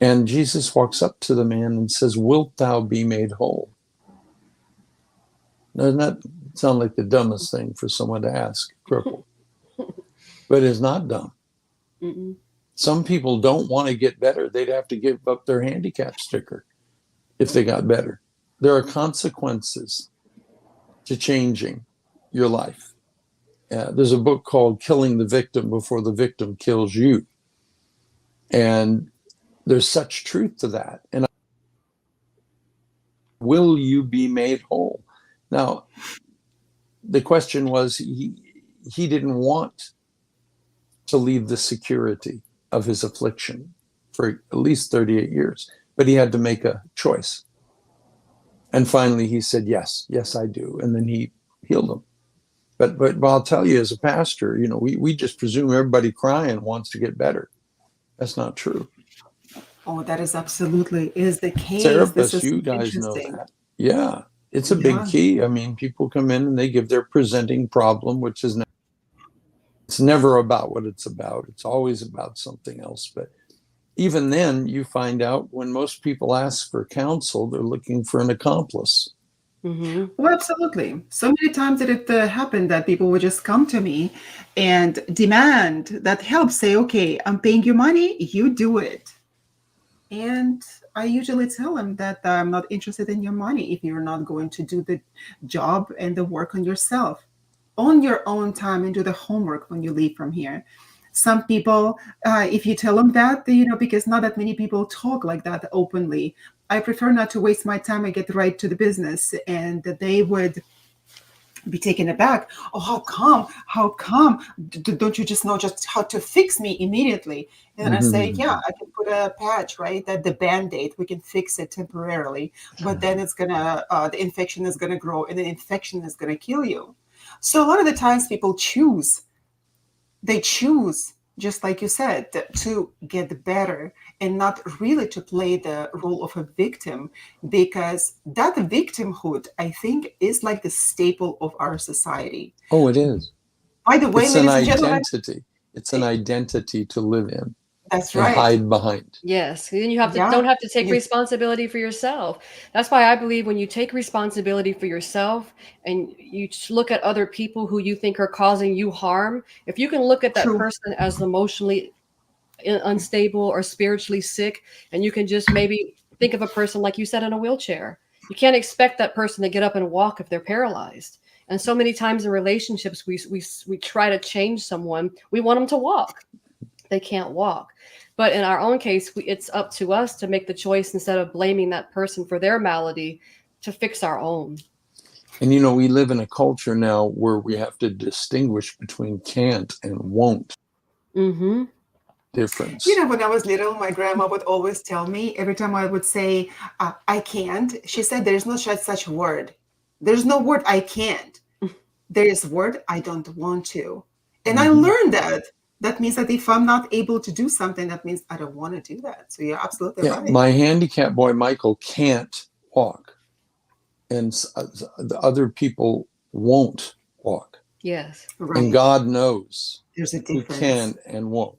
And Jesus walks up to the man and says, "Wilt thou be made whole?" Now, doesn't that sound like the dumbest thing for someone to ask, crippled? But it's not dumb. Mm-mm. Some people don't want to get better. They'd have to give up their handicap sticker if they got better. There are consequences to changing your life. There's a book called Killing the Victim Before the Victim Kills You. And there's such truth to that. And will you be made whole? Now, the question was, he didn't want to leave the security of his affliction for at least 38 years, but he had to make a choice. And finally he said, yes, I do. And then he healed him. But I'll tell you, as a pastor, we just presume everybody crying wants to get better. That's not true. Oh, that is absolutely is the case. This Therapists, is you guys know interesting. that. Yeah, it's a big key. I mean, people come in and they give their presenting problem, which is it's never about what it's about. It's always about something else. But even then, you find out when most people ask for counsel, they're looking for an accomplice. Mm-hmm. Well, absolutely. So many times that it happened that people would just come to me and demand that help, say, okay, I'm paying you money, you do it. And I usually tell them that I'm not interested in your money if you're not going to do the job and the work on yourself, on your own time, and do the homework when you leave from here. Some people, if you tell them that, because not that many people talk like that openly, I prefer not to waste my time and get right to the business. And they would be taken aback. Oh, how come? How come? Don't you just know just how to fix me immediately? And I say, yeah, I can put a patch, right? That the Band-Aid, we can fix it temporarily, but then it's gonna, the infection is gonna grow, and the infection is gonna kill you. So a lot of the times people choose, just like you said, to get better and not really to play the role of a victim, because that victimhood, I think, is like the staple of our society. Oh, it is. By the way, It's an ladies and gentlemen, identity. It's an identity to live in that's and right. hide behind. Yes, and you Yeah. don't have to take You- responsibility for yourself. That's why I believe when you take responsibility for yourself and you look at other people who you think are causing you harm, if you can look at that True. person as emotionally unstable or spiritually sick, and you can just maybe think of a person, like you said, in a wheelchair. You can't expect that person to get up and walk if they're paralyzed. And so many times in relationships, we try to change someone. We want them to walk. They can't walk. But in our own case, it's up to us to make the choice, instead of blaming that person for their malady, to fix our own. And, we live in a culture now where we have to distinguish between can't and won't Mm-hmm. difference. When I was little, my grandma would always tell me every time I would say, I can't, she said, there's no such word. There's no word I can't. There is word I don't want to. And I Mhm. learned that. That means that if I'm not able to do something, that means I don't want to do that. So you're absolutely Yeah, right. my handicapped boy, Michael, can't walk. And the other people won't walk. Yes. And Right. God knows There's a who difference. can and won't.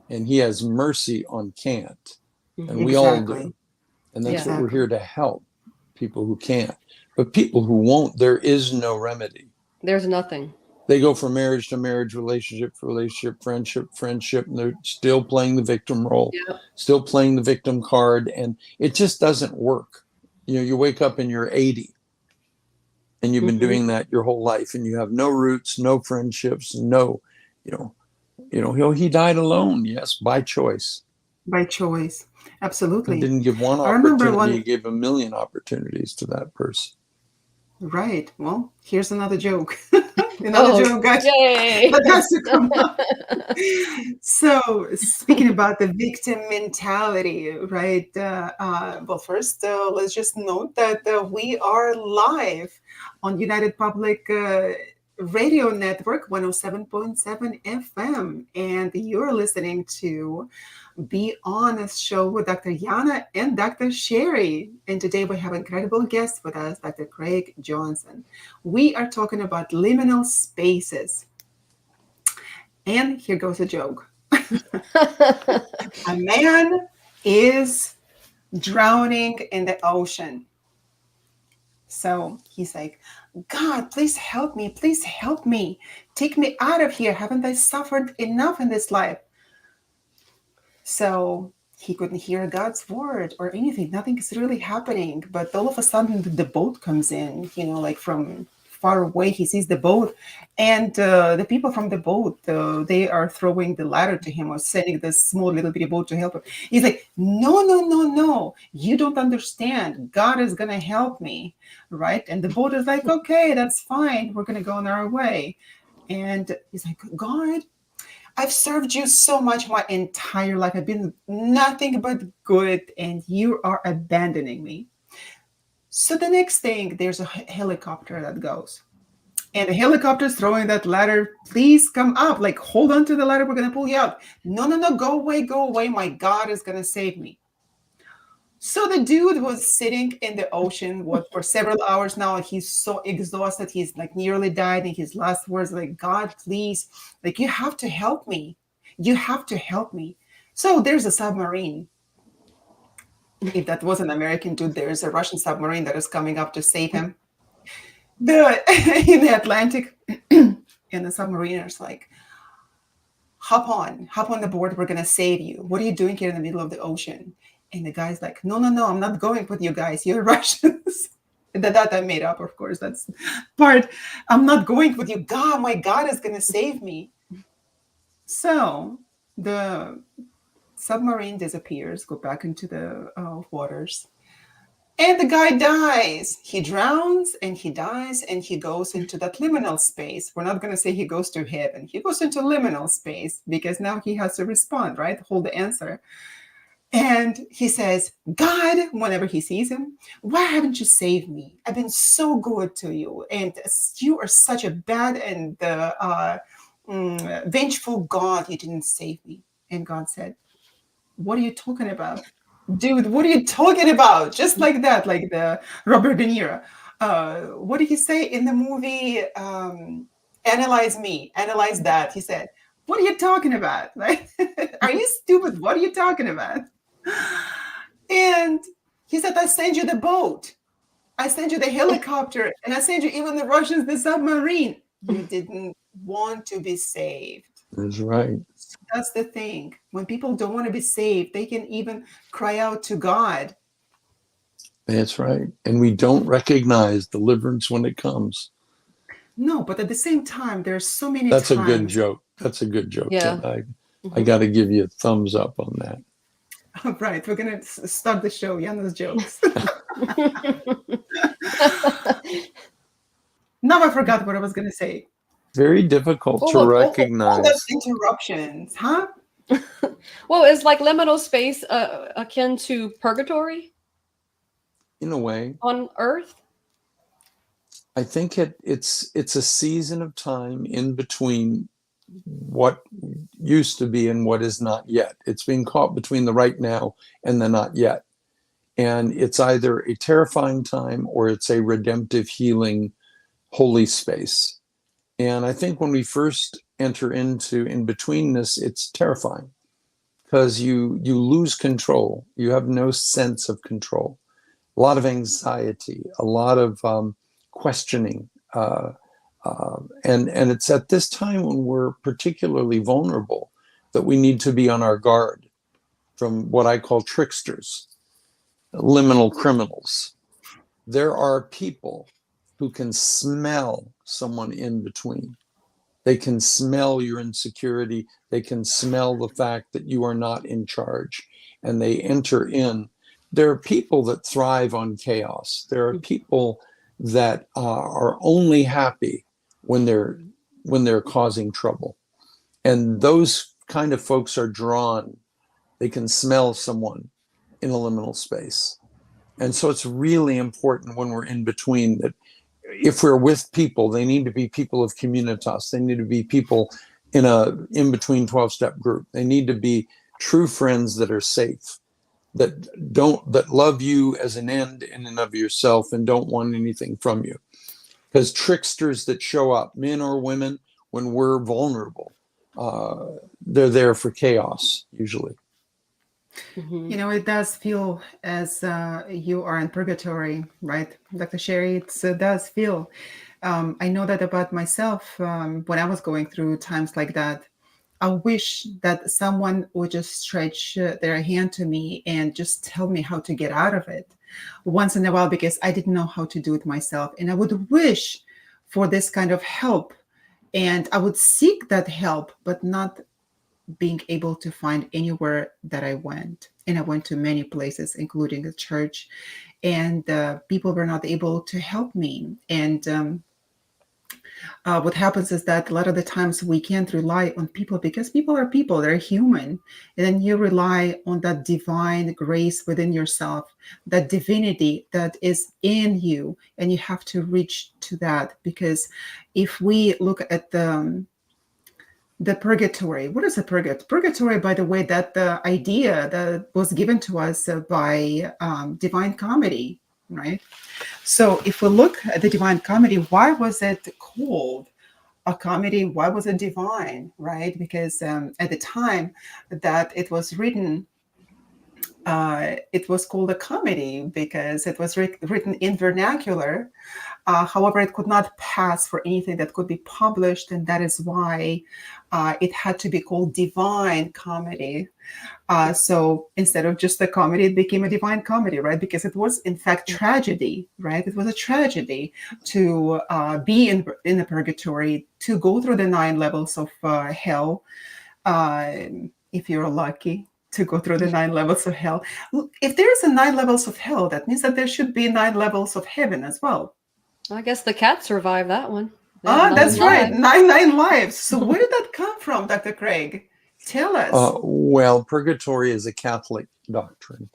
And he has mercy on can't. And Mm-hmm. we all Exactly. do. And that's Yeah. what we're Exactly. here to help people who can't. But people who won't, there is no remedy. There's nothing. They go from marriage to marriage, relationship to relationship, friendship, and they're still playing the victim role, Yep. still playing the victim card. And it just doesn't work. You wake up and you're 80 and you've been Mm-hmm. doing that your whole life and you have no roots, no friendships, no, you know, he died alone. Yes, by choice. By choice. He Absolutely. didn't give one I remember opportunity. He one. gave a million opportunities to that person. Right. Well, here's another joke. Another Oh, joke, guys, yay. that has to come up. So, speaking about the victim mentality, right? Well, first, let's just note that we are live on United Public Radio Network 107.7 FM, and you're listening to Be Honest Show with Dr. Yana and Dr. Sherry. And today we have an incredible guest with us, Dr. Craig Johnson. We are talking about liminal spaces. And here goes a joke. A man is drowning in the ocean. So he's like, God, please help me. Please help me. Take me out of here. Haven't I suffered enough in this life? So he couldn't hear God's word or anything. Nothing is really happening. But all of a sudden, the boat comes in, like from far away. He sees the boat. And the people from the boat, they are throwing the ladder to him or sending this small little bitty boat to help him. He's like, no, no, no, no. You don't understand. God is going to help me. Right. And the boat is like, okay, that's fine. We're going to go on our way. And he's like, God, I've served you so much my entire life. I've been nothing but good, and you are abandoning me. So the next thing, there's a helicopter that goes. And the helicopter is throwing that ladder. Please come up. Like, hold on to the ladder. We're going to pull you out. No, no, no. Go away. Go away. My God is going to save me. So the dude was sitting in the ocean for several hours now, and he's so exhausted. He's like nearly died. And his last words like, God, please, like you have to help me. You have to help me. So there's a submarine. If that was an American dude, there's a Russian submarine that is coming up to save him. In the Atlantic, and the submariners like, hop on the board. We're gonna save you. What are you doing here in the middle of the ocean? And the guy's like, no, no, no, I'm not going with you guys. You're Russians. That I made up, of course. That's part. I'm not going with you. God, my God is gonna save me. So the submarine disappears, go back into the waters. And the guy dies. He drowns and he dies and he goes into that liminal space. We're not going to say he goes to heaven. He goes into liminal space because now he has to respond, right? Hold the answer. And he says, God, whenever he sees him, why haven't you saved me? I've been so good to you. And you are such a bad and vengeful God. You didn't save me. And God said, what are you talking about? Dude, what are you talking about? Just like that, like the Robert De Niro. What did he say in the movie? Analyze me, analyze that. He said, what are you talking about? Like, are you stupid? What are you talking about? And he said, I sent you the boat. I sent you the helicopter. And I sent you even the Russians, the submarine. You didn't want to be saved. That's right. That's the thing. When people don't want to be saved, they can even cry out to God. That's right. And we don't recognize deliverance when it comes. No, but at the same time, there's so many That's a good times. joke. That's a good joke. Yeah. I got to give you a thumbs up on that. All right, we're going to start the show, Yana's jokes. Now I forgot what I was going to say. Very difficult to All those recognize. interruptions, huh? Well, is like liminal space akin to purgatory In a way, on Earth? I think it's a season of time in between what used to be and what is not yet. It's being caught between the right now and the not yet. And it's either a terrifying time or it's a redemptive, healing, holy space. And I think when we first enter into in betweenness, it's terrifying because you lose control. You have no sense of control. A lot of anxiety, a lot of questioning. And it's at this time when we're particularly vulnerable that we need to be on our guard from what I call tricksters, liminal criminals. There are people who can smell someone in between. They can smell your insecurity. They can smell the fact that you are not in charge, and they enter in. There are people that thrive on chaos. There are people that are only happy when they're causing trouble, and those kind of folks are drawn. They can smell someone in a liminal space, and so it's really important when we're in between that if we're with people, they need to be people of communitas. They need to be people in a in between 12-step group. They need to be true friends that are safe, that love you as an end in and of yourself and don't want anything from you. Because tricksters that show up, men or women, when we're vulnerable, they're there for chaos usually. You know, it does feel as you are in purgatory, right, Dr. Sherry? It does feel. I know that about myself when I was going through times like that. I wish that someone would just stretch their hand to me and just tell me how to get out of it once in a while, because I didn't know how to do it myself. And I would wish for this kind of help. And I would seek that help, but not being able to find anywhere that I went. And I went to many places, including a church, and people were not able to help me. And what happens is that a lot of the times we can't rely on people because people are people, they're human. And then you rely on that divine grace within yourself, that divinity that is in you. And you have to reach to that, because if we look at the purgatory. What is a purgatory? Purgatory, by the way, that the idea that was given to us by Divine Comedy, right? So if we look at the Divine Comedy, why was it called a comedy? Why was it divine, right? Because at the time that it was written, it was called a comedy because it was written in vernacular. However, it could not pass for anything that could be published, and that is why it had to be called Divine Comedy. So instead of just a comedy, it became a divine comedy, right? Because it was, in fact, tragedy, right? It was a tragedy to be in the purgatory, to go through the 9 levels of hell, if you're lucky to go through the 9 levels of hell. If there's a 9 levels of hell, that means that there should be 9 levels of heaven as well. I guess the cat survived that one. That's right. 9 lives. So where did that come from, Dr. Craig? Tell us. Well, purgatory is a Catholic doctrine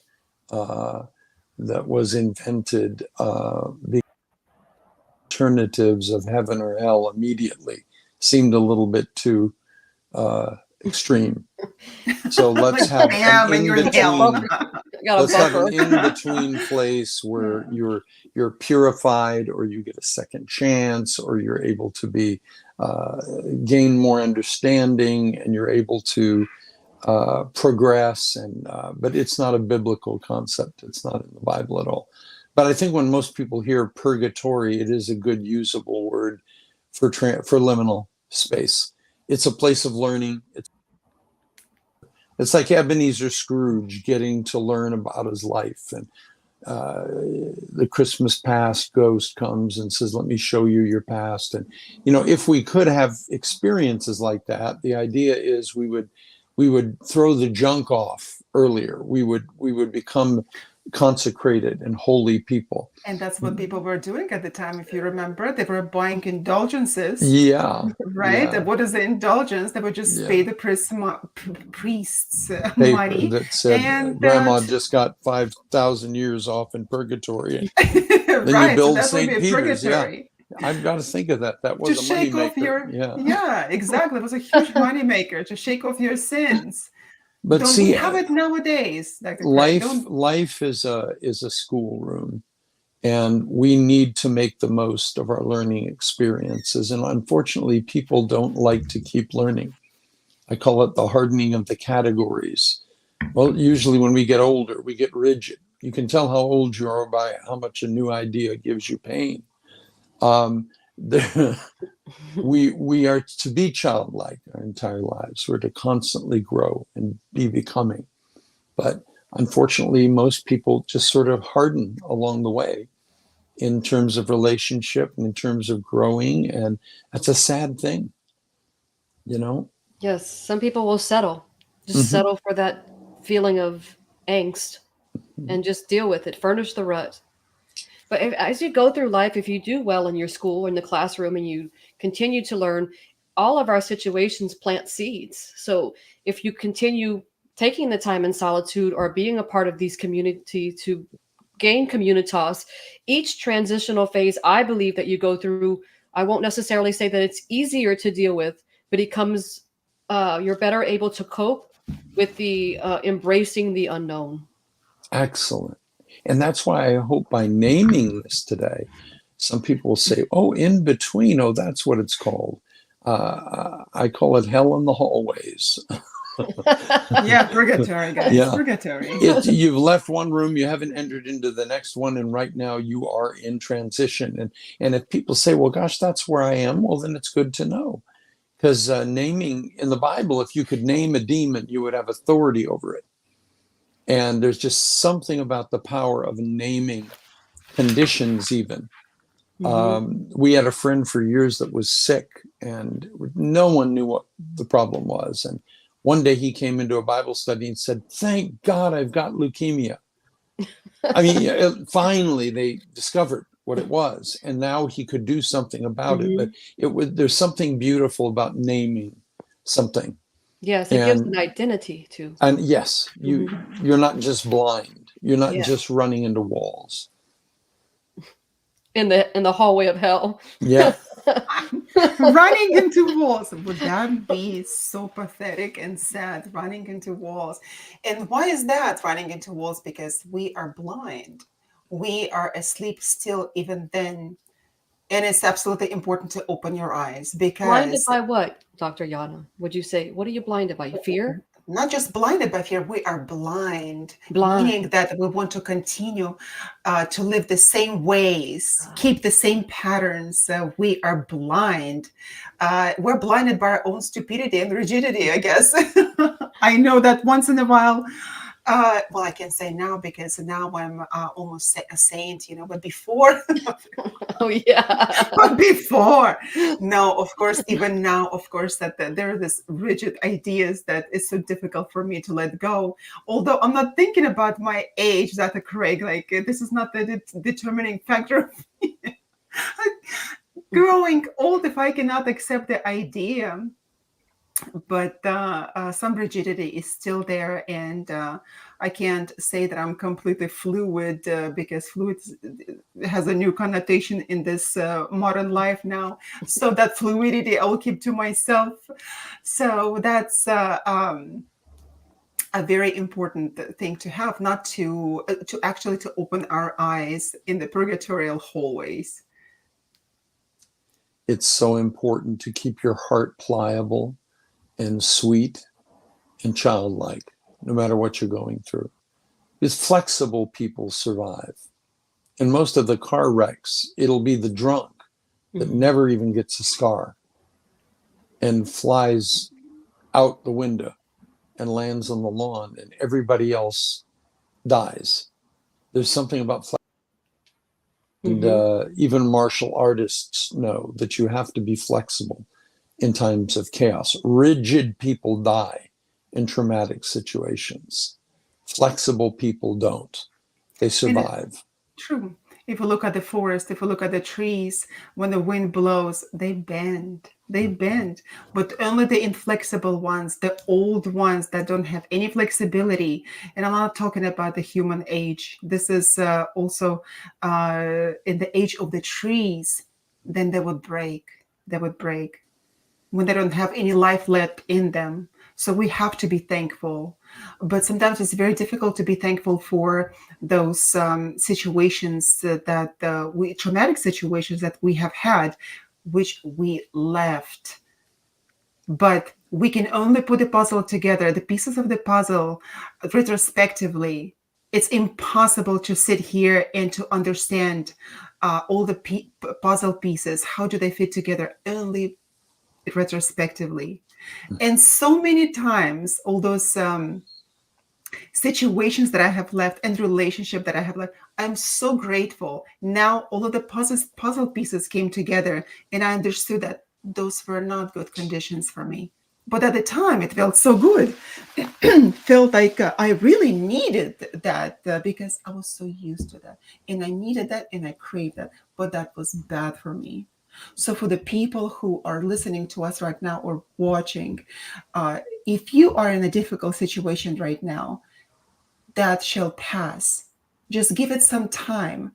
that was invented. The alternatives of heaven or hell immediately seemed a little bit too extreme. So let's have an in-between. Let's have an in-between place where you're purified, or you get a second chance, or you're able to be gain more understanding, and you're able to progress. And but it's not a biblical concept. It's not in the Bible at all. But I think when most people hear purgatory, it is a good usable word for liminal space. It's a place of learning. It's like Ebenezer Scrooge getting to learn about his life, and the Christmas past ghost comes and says, "Let me show you your past." And if we could have experiences like that, the idea is we would throw the junk off earlier. We would become consecrated and holy people. And that's what people were doing at the time. If you remember, they were buying indulgences. Yeah. Right? Yeah. What is the indulgence? They would just Yeah. pay the priests Paper money. that said And grandma just got 5,000 years off in purgatory. Then you right, so build that would be St. a Peter's. Yeah. purgatory. I've got to think of that. That To was a shake off moneymaker. your, Yeah. yeah, exactly. It was a huge moneymaker to shake off your sins. But Don't we see, have it nowadays, Dr. Craig? life is a schoolroom, and we need to make the most of our learning experiences. And unfortunately, people don't like to keep learning. I call it the hardening of the categories. Well, usually when we get older, we get rigid. You can tell how old you are by how much a new idea gives you pain. We are to be childlike our entire lives. We're to constantly grow and be becoming. But unfortunately, most people just sort of harden along the way in terms of relationship and in terms of growing. And that's a sad thing, you know? Yes, some people will just settle for that feeling of angst and just deal with it, furnish the rut. But as you go through life, if you do well in your school or in the classroom and you continue to learn, all of our situations plant seeds. So if you continue taking the time in solitude or being a part of these communities to gain communitas, each transitional phase, I believe that you go through, I won't necessarily say that it's easier to deal with, but it comes, you're better able to cope with the embracing the unknown. Excellent. And that's why I hope by naming this today, some people will say, oh, in between, oh, that's what it's called. I call it hell in the hallways. Yeah, purgatory, guys. Yeah. Purgatory. You've left one room, you haven't entered into the next one, and right now you are in transition. And if people say, well, gosh, that's where I am, well, then it's good to know. Because naming in the Bible, if you could name a demon, you would have authority over it. And there's just something about the power of naming conditions, even. We had a friend for years that was sick, and no one knew what the problem was. And one day he came into a Bible study and said, thank God I've got leukemia. I mean, finally they discovered what it was, and now he could do something about it. But there's something beautiful about naming something. Yes, it gives an identity too. And yes, you're not just blind. You're not just running into walls. In the hallway of hell. Yeah. Running into walls. Would that be so pathetic and sad, running into walls? And why is that, running into walls? Because we are blind. We are asleep still even then. And it's absolutely important to open your eyes, because Blinded by what, Dr. Yana? Would you say, what are you blinded by? Fear? not just blinded by fear, we are blind, meaning that we want to continue to live the same ways, keep the same patterns. We are blind. We're blinded by our own stupidity and rigidity, I guess. I know that once in a while, well, I can say now because now I'm almost a saint, but before, Oh, yeah. but before, no, of course, even now, of course, that there are these rigid ideas that it's so difficult for me to let go. Although I'm not thinking about my age, Dr. Craig, like this is not the determining factor. Growing old, if I cannot accept the idea, but some rigidity is still there, and I can't say that I'm completely fluid, because fluid has a new connotation in this modern life now. So that fluidity I will keep to myself. So that's a very important thing to have, not to actually to open our eyes in the purgatorial hallways. It's so important to keep your heart pliable and sweet and childlike, no matter what you're going through. Because flexible people survive. In most of the car wrecks, it'll be the drunk that never even gets a scar and flies out the window and lands on the lawn, and everybody else dies. There's something about and even martial artists know that you have to be flexible in times of chaos. Rigid people die in traumatic situations. Flexible people don't. They And survive. true. If you look at the forest, if you look at the trees, when the wind blows, they bend. They bend. But only the inflexible ones, the old ones that don't have any flexibility. And I'm not talking about the human age. This is also in the age of the trees. Then they would break. They would break when they don't have any life left in them. So we have to be thankful. But sometimes it's very difficult to be thankful for those situations traumatic situations that we have had, which we left. But we can only put the puzzle together, the pieces of the puzzle, retrospectively. It's impossible to sit here and to understand all the puzzle pieces. How do they fit together? Only retrospectively. And so many times, all those situations that I have left and relationship that I have left, I'm so grateful. Now all of the puzzle pieces came together, and I understood that those were not good conditions for me. But at the time, it felt so good. It felt like I really needed that because I was so used to that, and I needed that, and I craved that. But that was bad for me. So for the people who are listening to us right now or watching, uh, if you are in a difficult situation right now, that shall pass. Just give it some time,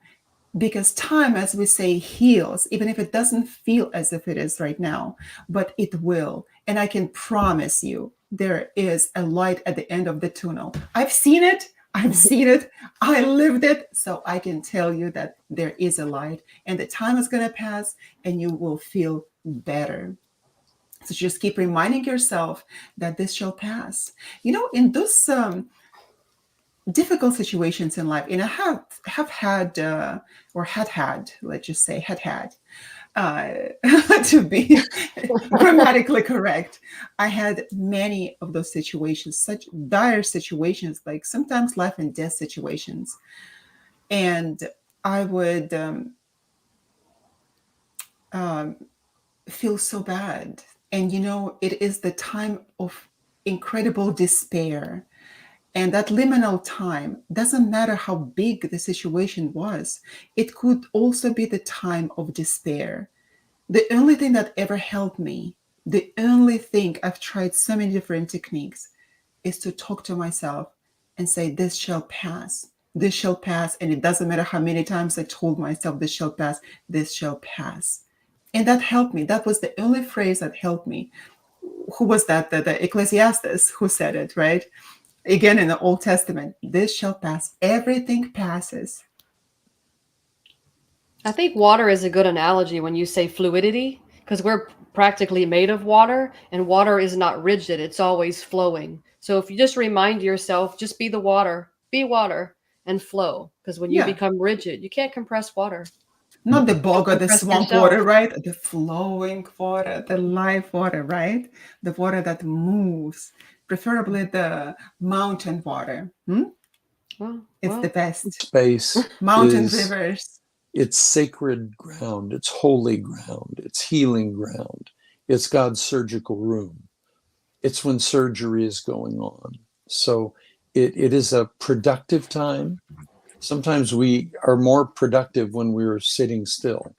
because time, as we say, heals, even if it doesn't feel as if it is right now, but it will. And I can promise you, there is a light at the end of the tunnel. I've seen it. I've seen it. I lived it. So I can tell you that there is a light, and the time is going to pass and you will feel better. So just keep reminding yourself that this shall pass. In those difficult situations in life, and I have had or had, let's just say had uh, to be grammatically correct. I had many of those situations, such dire situations, like sometimes life and death situations, and I would um, feel so bad. And it is the time of incredible despair. And that liminal time doesn't matter how big the situation was, it could also be the time of despair. The only thing that ever helped me, the only thing, I've tried so many different techniques, is to talk to myself and say, this shall pass. This shall pass. And it doesn't matter how many times I told myself, this shall pass, this shall pass. And that helped me. That was the only phrase that helped me. Who was that? The Ecclesiastes who said it, right? Again, in the Old Testament, this shall pass. Everything passes. I think water is a good analogy when you say fluidity, because we're practically made of water, and water is not rigid, it's always flowing. So if you just remind yourself, just be water, and flow. Because when you Yeah, become rigid, you can't compress water. not the You'll bog or the compress swamp yourself. water, right? The flowing water, the life water, right? The water that moves, preferably the mountain water. It's the Well, best. Space Mountain is rivers. it's sacred ground, it's holy ground, it's healing ground, it's God's surgical room. It's when surgery is going on. So it is a productive time. Sometimes we are more productive when we're sitting still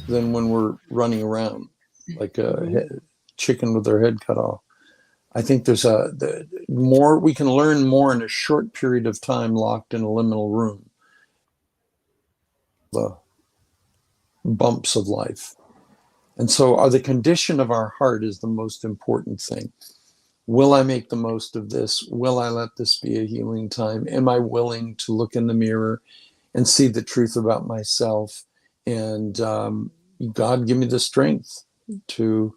than when we're running around like a chicken with their head cut off. I think there's more we can learn more in a short period of time locked in a liminal room. The bumps of life. And so the condition of our heart is the most important thing. Will I make the most of this? Will I let this be a healing time? Am I willing to look in the mirror and see the truth about myself? And God, give me the strength to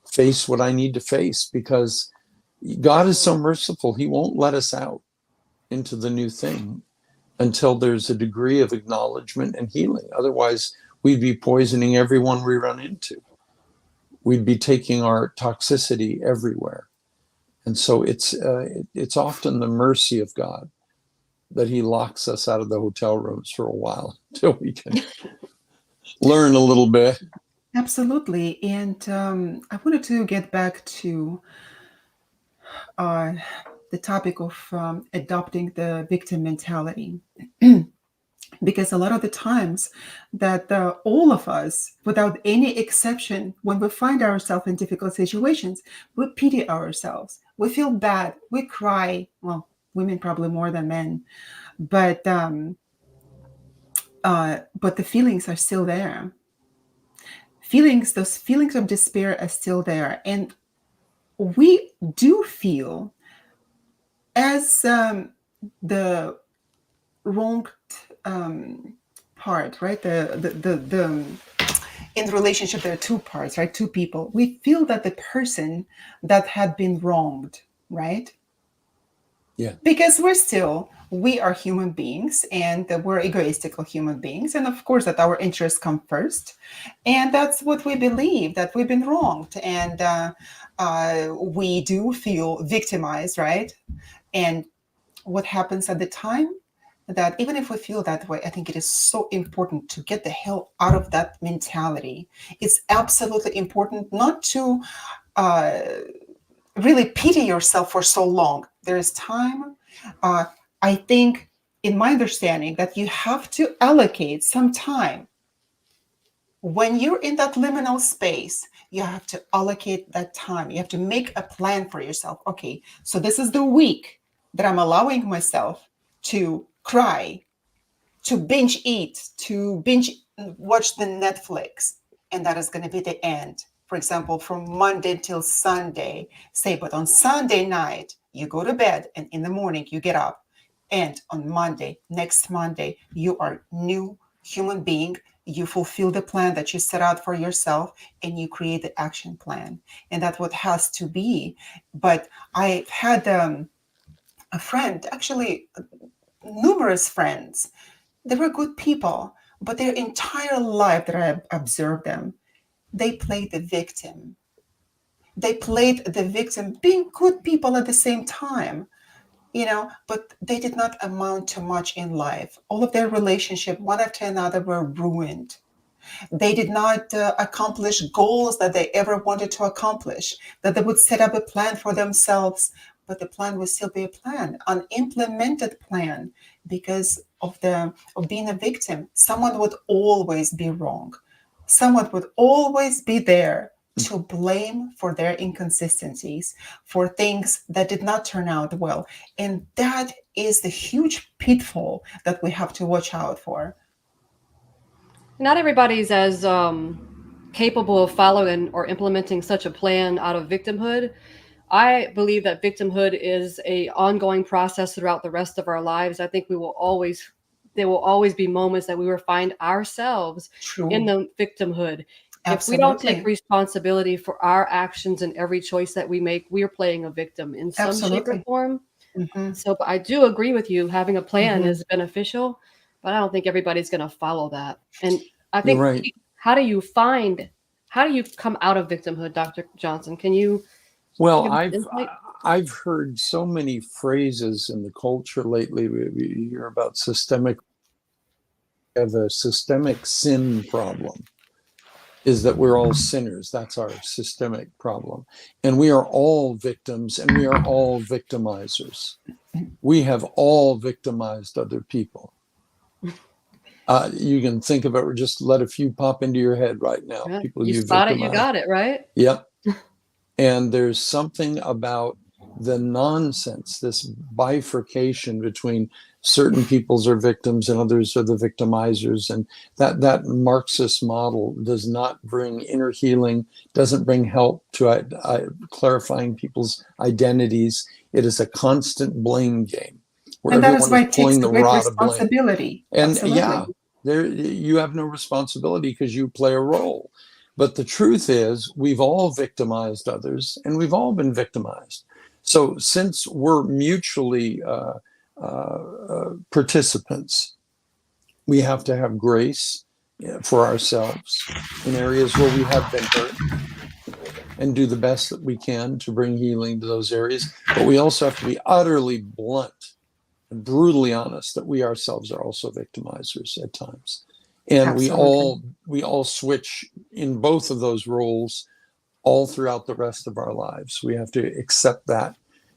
face what I need to face, because God is so merciful. He won't let us out into the new thing until there's a degree of acknowledgement and healing. Otherwise, we'd be poisoning everyone we run into. We'd be taking our toxicity everywhere. And so it's often the mercy of God that he locks us out of the hotel rooms for a while until we can learn a little bit. Absolutely. And I wanted to get back to uh, the the topic of adopting the victim mentality. Because a lot of the times that all of us, without any exception, when we find ourselves in difficult situations, we pity ourselves. We feel bad. We cry. Well, women probably more than men, but the feelings are still there. Those feelings of despair are still there, and we do feel as the wrong part, right? The in the relationship, there are two parts, right? Two people. We feel that the person that had been wronged, right? Yeah. Because we are human beings, and we're egoistical human beings. And of course that our interests come first. And that's what we believe, that we've been wronged. And we do feel victimized, right? And what happens at the time, that even if we feel that way, I think it is so important to get the hell out of that mentality. It's absolutely important not to really pity yourself for so long. There is time. I think, in my understanding, that you have to allocate some time. When you're in that liminal space, you have to allocate that time. You have to make a plan for yourself. Okay, so this is the week that I'm allowing myself to cry, to binge eat, to binge watch the Netflix. And that is going to be the end. For example, from Monday till Sunday, say, but on Sunday night, you go to bed, and in the morning you get up. And on Monday, next Monday, you are new human being. You fulfill the plan that you set out for yourself, and you create the action plan. And that's what has to be. But I've had a friend, actually numerous friends. They were good people, but their entire life that I observed them, they played the victim. They played the victim, being good people at the same time, but they did not amount to much in life. All of their relationships, one after another, were ruined. They did not accomplish goals that they ever wanted to accomplish, that they would set up a plan for themselves, but the plan would still be a plan, an implemented plan, because of being a victim. Someone would always be wrong. Someone would always be there to blame for their inconsistencies, for things that did not turn out well. And that is the huge pitfall that we have to watch out for. Not everybody's as capable of following or implementing such a plan out of victimhood. I believe that victimhood is a ongoing process throughout the rest of our lives. I think there will always be moments that we will find ourselves in True. the victimhood. If we don't take Absolutely. responsibility for our actions and every choice that we make, we are playing a victim in some shape or Absolutely. form. Hmm. So but I do agree with you. Having a plan Hmm. is beneficial, but I don't think everybody's going to follow that. And I You're think, right. how do you come out of victimhood, Dr. Johnson? Can you Well, give us insight? I've heard so many phrases in the culture lately. We hear about systemic. We have a systemic sin problem. Is that we're all sinners? That's our systemic problem, and we are all victims, and we are all victimizers. We have all victimized other people. You can think of it, or just let a few pop into your head right now. Yeah, People you you spot it, you victimized. got it, right? Yep. And there's something about the nonsense, this bifurcation between certain peoples are victims and others are the victimizers. And that Marxist model does not bring inner healing, doesn't bring help to clarifying people's identities. It is a constant blame game where And that is everyone why is it takes pulling a the great rod of blame. responsibility. And yeah, Absolutely. there you have no responsibility because you play a role. But the truth is, we've all victimized others, and we've all been victimized. So since we're mutually participants, we have to have grace for ourselves in areas where we have been hurt, and do the best that we can to bring healing to those areas. But we also have to be utterly blunt and brutally honest that we ourselves are also victimizers at times. And Absolutely. we all switch in both of those roles all throughout the rest of our lives. We have to accept that.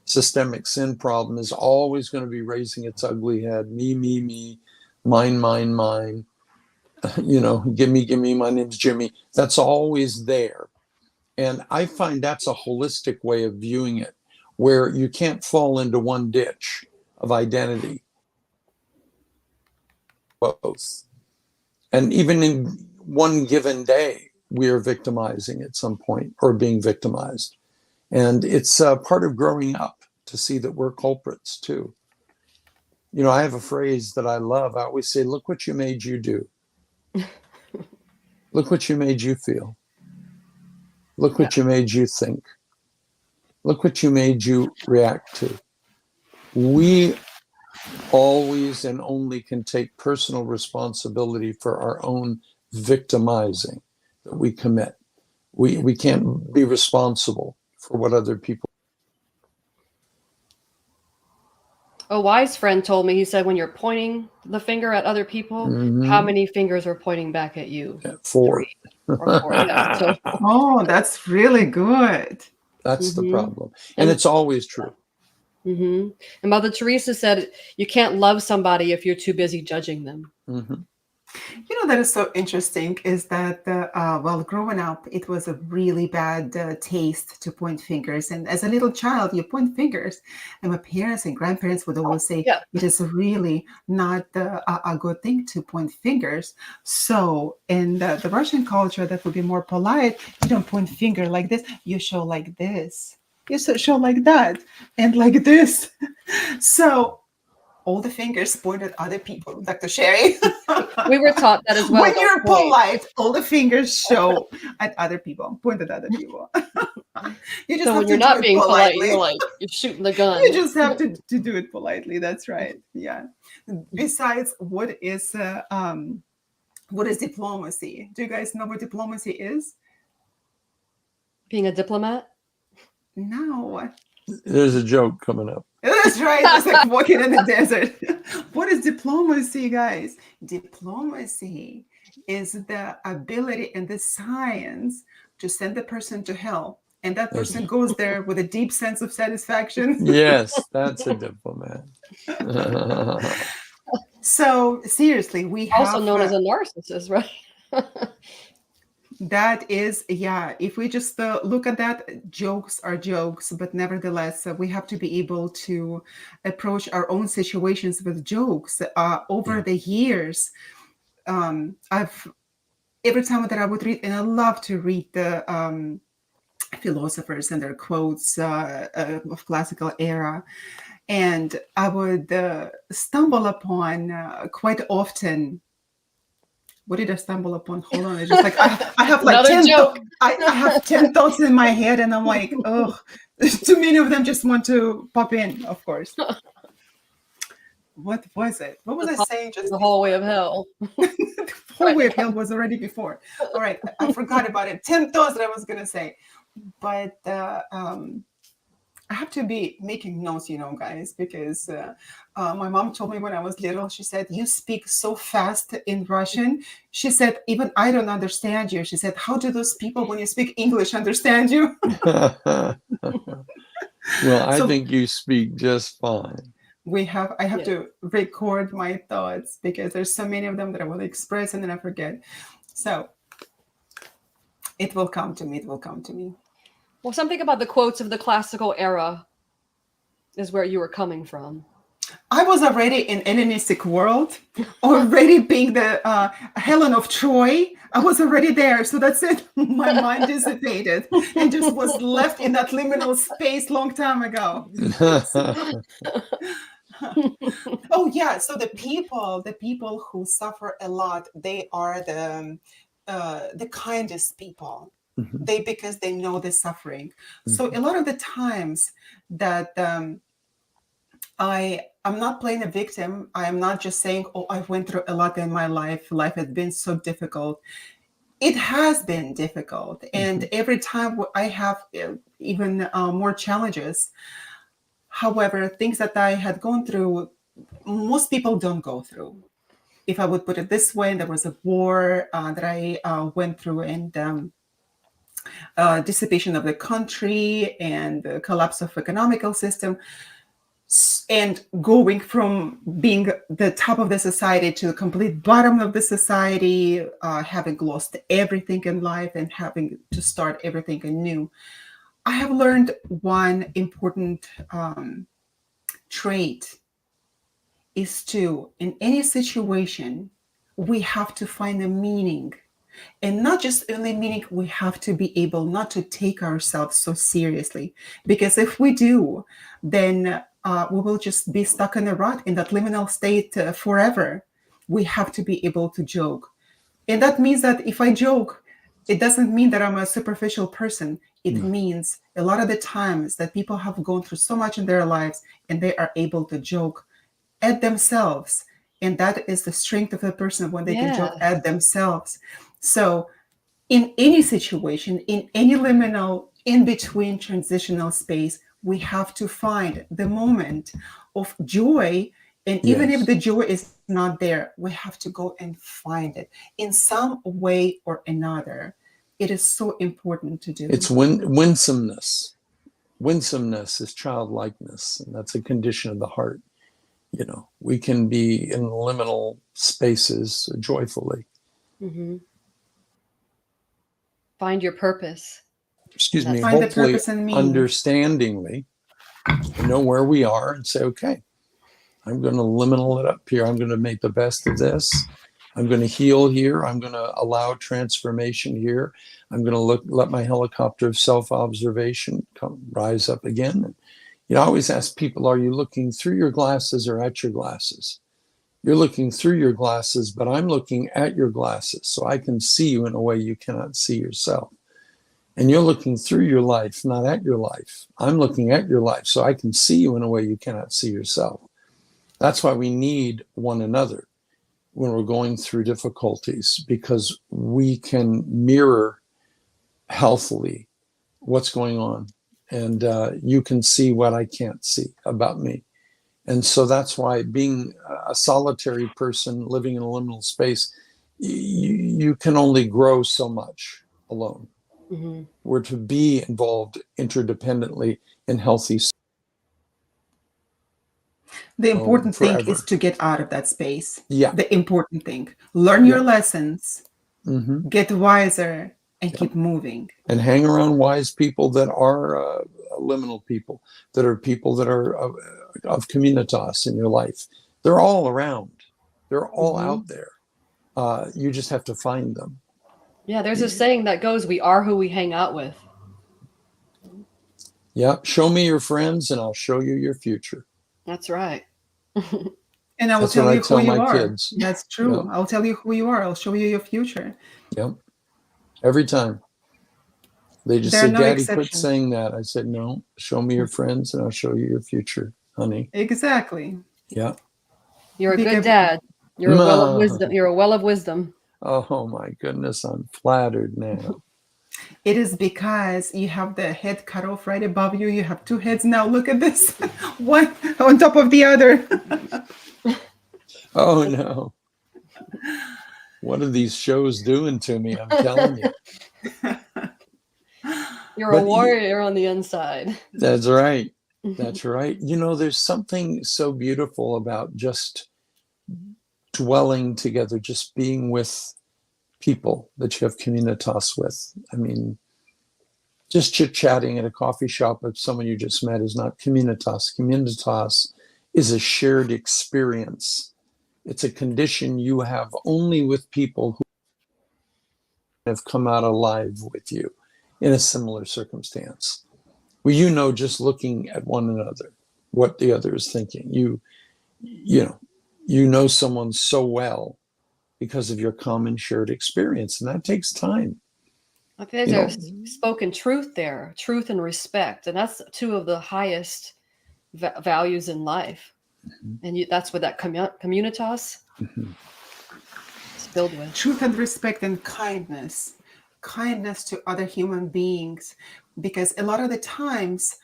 systemic sin problem is always going to be raising its ugly head. Me, mine, mine. Gimme, my name's Jimmy. That's always there. And I find that's a holistic way of viewing it, where you can't fall into one ditch of identity. Both. And even in one given day, we are victimizing at some point or being victimized. And it's part of growing up to see that we're culprits too. I have a phrase that I love. I always say, look what you made you do. Look what you made you feel. Look what you made you think. Look what you made you react to. We always and only can take personal responsibility for our own victimizing that we commit. We can't be responsible for what other people. A wise friend told me, he said, when you're pointing the finger at other people, how many fingers are pointing back at you? 4. 3 or 4. Yeah. So, Oh, that's really good. That's the problem. And it's always true. And Mother Teresa said, you can't love somebody if you're too busy judging them. That is so interesting is that, growing up, it was a really bad taste to point fingers. And as a little child, you point fingers. And my parents and grandparents would always say, it is really not a good thing to point fingers. So in the Russian culture, that would be more polite. You don't point finger like this. You show like this. You show like that and like this. So all the fingers point at other people, Dr. Sherry. We were taught that as well. When you're polite, all the fingers show at other people, point at other people. So when you're not being polite, you're shooting the gun. You just have to do it politely. That's right. Yeah. Besides, what is diplomacy? Do you guys know what diplomacy is? Being a diplomat? No. There's a joke coming up. That's right. It's like walking in the desert. What is diplomacy, guys? Diplomacy is the ability and the science to send the person to hell. And that person goes there with a deep sense of satisfaction. Yes, that's a diplomat. So seriously, we have also known as a narcissist, right? That is, if we just look at that, jokes are jokes, but nevertheless, we have to be able to approach our own situations with jokes. Over the years, every time that I would read, and I love to read the philosophers and their quotes of classical era, and I would stumble upon quite often. What did I stumble upon? Hold on. It's just like I have like 10 jokes. I have 10 thoughts in my head, and I'm like, oh, too many of them just want to pop in, of course. What was it? What was I saying? Just the hallway of hell. The hallway of hell was already before. All right, I forgot about it. 10 thoughts that I was gonna say, but I have to be making notes, guys, because my mom told me when I was little, she said, you speak so fast in Russian. She said, even I don't understand you. She said, how do those people, when you speak English, understand you? Well, I think you speak just fine. I have to record my thoughts because there's so many of them that I will express and then I forget. So it will come to me. It will come to me. Well, something about the quotes of the classical era is where you were coming from. I was already in Hellenistic world, already being the Helen of Troy. I was already there. So that's it. My mind dissipated and just was left in that liminal space long time ago. Oh, yeah. So the people who suffer a lot, they are the kindest people. Because they know the suffering. So a lot of the times that I'm not playing a victim. I am not just saying, oh, I went through a lot in my life. Life has been so difficult. It has been difficult. And every time I have even more challenges. However, things that I had gone through, most people don't go through. If I would put it this way, there was a war that I went through, and dissipation of the country and the collapse of economical system, and going from being the top of the society to the complete bottom of the society, having lost everything in life and having to start everything anew. I have learned one important trait is to, in any situation, we have to find a meaning. And not just only meaning, we have to be able not to take ourselves so seriously. Because if we do, then we will just be stuck in a rut in that liminal state forever. We have to be able to joke. And that means that if I joke, it doesn't mean that I'm a superficial person. It means a lot of the times that people have gone through so much in their lives and they are able to joke at themselves. And that is the strength of a person when they can joke at themselves. So in any situation, in any liminal, in between transitional space, we have to find the moment of joy. And even if the joy is not there, we have to go and find it in some way or another. It is so important to do. It's winsomeness. Winsomeness is childlikeness, and that's a condition of the heart. You know, we can be in liminal spaces joyfully. Mm-hmm. Find your purpose. Excuse me, Find hopefully the purpose and meaning. understandingly, know where we are and say, okay, I'm going to liminal it up here. I'm going to make the best of this. I'm going to heal here. I'm going to allow transformation here. I'm going to let my helicopter of self-observation rise up again. And, you know, I always ask people, are you looking through your glasses or at your glasses? You're looking through your glasses, but I'm looking at your glasses so I can see you in a way you cannot see yourself. And you're looking through your life, not at your life. I'm looking at your life so I can see you in a way you cannot see yourself. That's why we need one another when we're going through difficulties, because we can mirror healthily what's going on. And you can see what I can't see about me. And so that's why being a solitary person living in a liminal space, you can only grow so much alone. Mm-hmm. We're to be involved interdependently in healthy. The important thing is to get out of that space. Yeah. The important thing. Learn your lessons, get wiser, and keep moving. And hang around wise people that are liminal people, that are people that are of communitas in your life. They're all around. They're all out there. You just have to find them. Yeah, there's a saying that goes, we are who we hang out with. Yeah, show me your friends and I'll show you your future. That's right. And I will tell you who you are. Kids. That's true. Yep. I'll tell you who you are. I'll show you your future. Yep. Every time. They just said, Daddy, quit saying that. I said, no, show me your friends and I'll show you your future, honey. Exactly. Yeah. You're a good dad. You're a well of wisdom. You're a well of wisdom. Oh my goodness, I'm flattered now. It is because you have the head cut off right above you. You have two heads now. Look at this. One on top of the other. Oh no. What are these shows doing to me? I'm telling you. You're a warrior on the inside. That's right. That's right. You know, there's something so beautiful about just dwelling together, just being with people that you have communitas with. I mean, just chit-chatting at a coffee shop with someone you just met is not communitas. Communitas is a shared experience. It's a condition you have only with people who have come out alive with you in a similar circumstance. Well, you know, just looking at one another, what the other is thinking. You know someone so well because of your common shared experience, and that takes time. I think there's spoken truth there, truth and respect, and that's two of the highest values in life. And that's what that communitas is filled with. Truth and respect and kindness to other human beings, because a lot of the times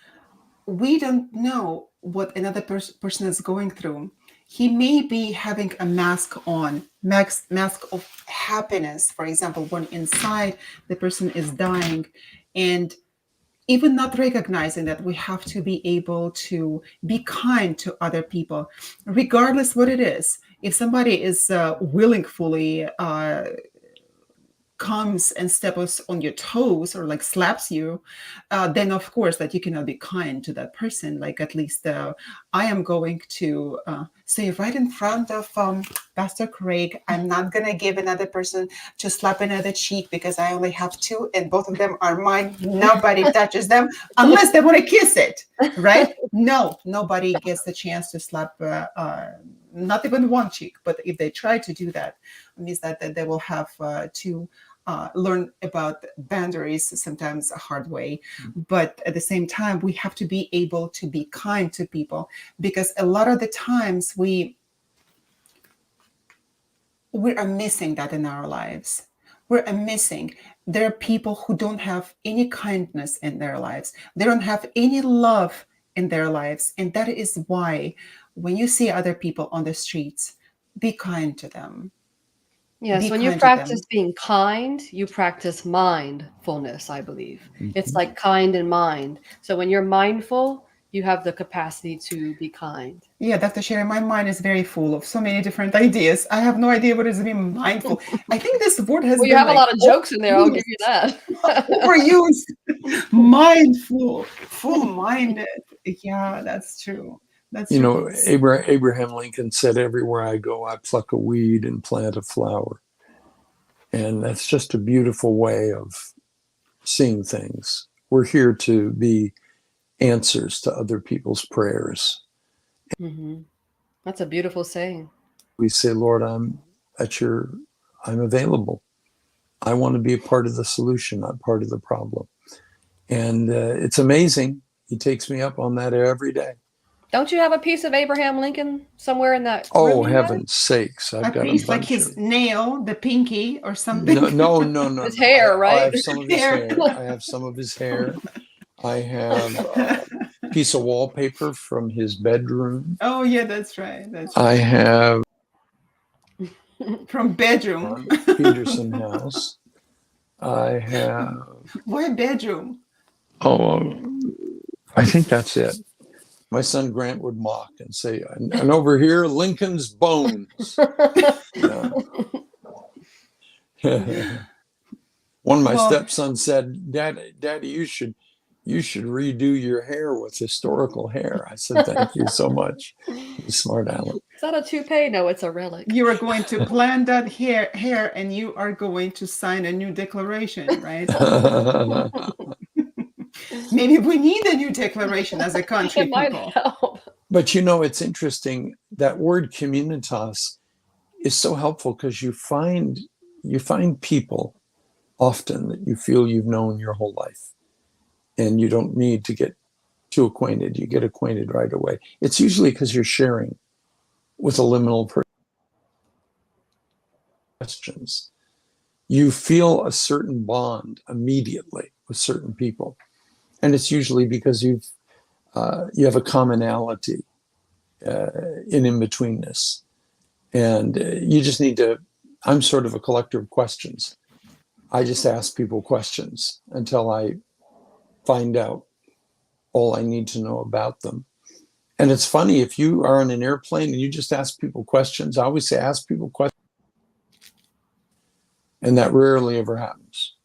we don't know what another person is going through. he may be having a mask on, mask of happiness, for example, when inside the person is dying, and even not recognizing that we have to be able to be kind to other people, regardless what it is. If somebody is willingly comes and steps on your toes or like slaps you, then of course that you cannot be kind to that person. Like at least I am going to say right in front of Pastor Craig, I'm not going to give another person to slap another cheek because I only have two and both of them are mine. Nobody touches them unless they want to kiss it, right? No, nobody gets the chance to slap not even one cheek. But if they try to do that, it means that they will have to learn about boundaries sometimes a hard way. But at the same time, we have to be able to be kind to people, because a lot of the times we are missing that in our lives. We're missing. There are people who don't have any kindness in their lives. They don't have any love in their lives. And that is why when you see other people on the streets, be kind to them. Yes, Be when you kind to them. practice being kind, you practice mindfulness, I believe. It's Mhm. like kind in mind. So when you're mindful, you have the capacity to be kind. Yeah, Dr. Sherry, my mind is very full of so many different ideas. I have no idea what is being mindful. I think this word has Well, you been have a like lot of jokes in there, I'll give you that. overused. Mindful, full-minded. Yeah, that's true. That's You true. know, Abraham Lincoln said, "Everywhere I go, I pluck a weed and plant a flower." And that's just a beautiful way of seeing things. We're here to be answers to other people's prayers. Mm-hmm. That's a beautiful saying. We say, "Lord, I'm available. I want to be a part of the solution, not part of the problem." And it's amazing. He takes me up on that every day. Don't you have a piece of Abraham Lincoln somewhere in that Oh, room you have? heaven's sakes. I've A got a piece like bunch his of. nail, the pinky or something. No. His hair, I right? have some of his Hair. hair. I have some of his hair. I have a piece of wallpaper from his bedroom. Oh yeah, that's right. That's I right. have From bedroom. Peterson House. I have, Why bedroom? oh, I think that's it. My son Grant would mock and say, and over here, Lincoln's bones. Yeah. One of my Well, stepsons said, Daddy, you should redo your hair with historical hair. I said, thank you so much. You smart aleck. Is that a toupee? No, it's a relic. you are going to plant that hair and you are going to sign a new declaration, right? Maybe we need a new declaration as a country, It might people. help. But you know, it's interesting. That word communitas is so helpful because you find people often that you feel you've known your whole life, and you don't need to get too acquainted. You get acquainted right away. It's usually because you're sharing with a liminal person questions. You feel a certain bond immediately with certain people, and it's usually because you have a commonality in in-betweenness, and you just need to. I'm sort of a collector of questions. I just ask people questions until I find out all I need to know about them. And it's funny, if you are on an airplane and you just ask people questions, I always say ask people questions, and that rarely ever happens.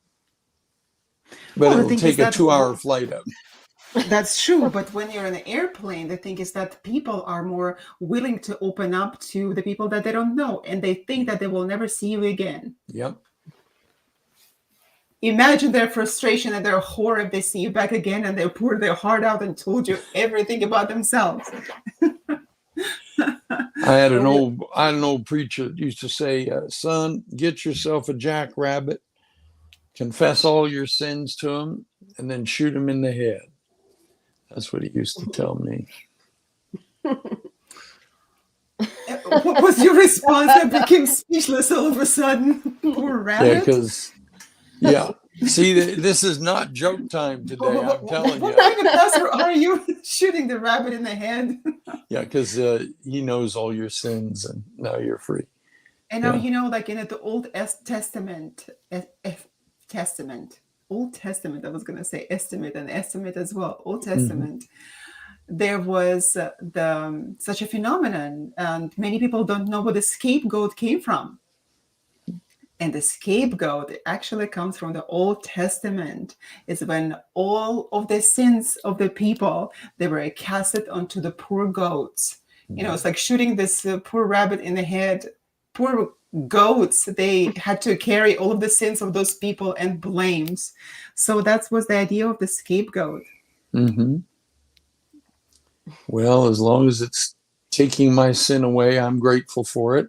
But Well, the it'll thing is take a that 2-hour flight up. that's true. But when you're in an airplane, the thing is that people are more willing to open up to the people that they don't know, and they think that they will never see you again. Yep. Imagine their frustration and their horror if they see you back again and they poured their heart out and told you everything about themselves. I had an old preacher that used to say, son, get yourself a jackrabbit, confess all your sins to him, and then shoot him in the head. That's what he used to tell me. What was your response? I became speechless all of a sudden. Poor rabbit. Yeah, because, yeah. See, this is not joke time today. I'm telling What you. kind of pastor are you shooting the rabbit in the head? Yeah, because he knows all your sins, and now you're free. And now, Yeah. like in the Testament, Testament, Old Testament, I was going to say estimate and estimate as well. Old Testament, there was such a phenomenon, and many people don't know where the scapegoat came from. And the scapegoat actually comes from the Old Testament. It's when all of the sins of the people, they were casted onto the poor goats. It's like shooting this poor rabbit in the head. Poor goats, they had to carry all of the sins of those people and blames. So that was the idea of the scapegoat. Mm-hmm. Well, as long as it's taking my sin away, I'm grateful for it.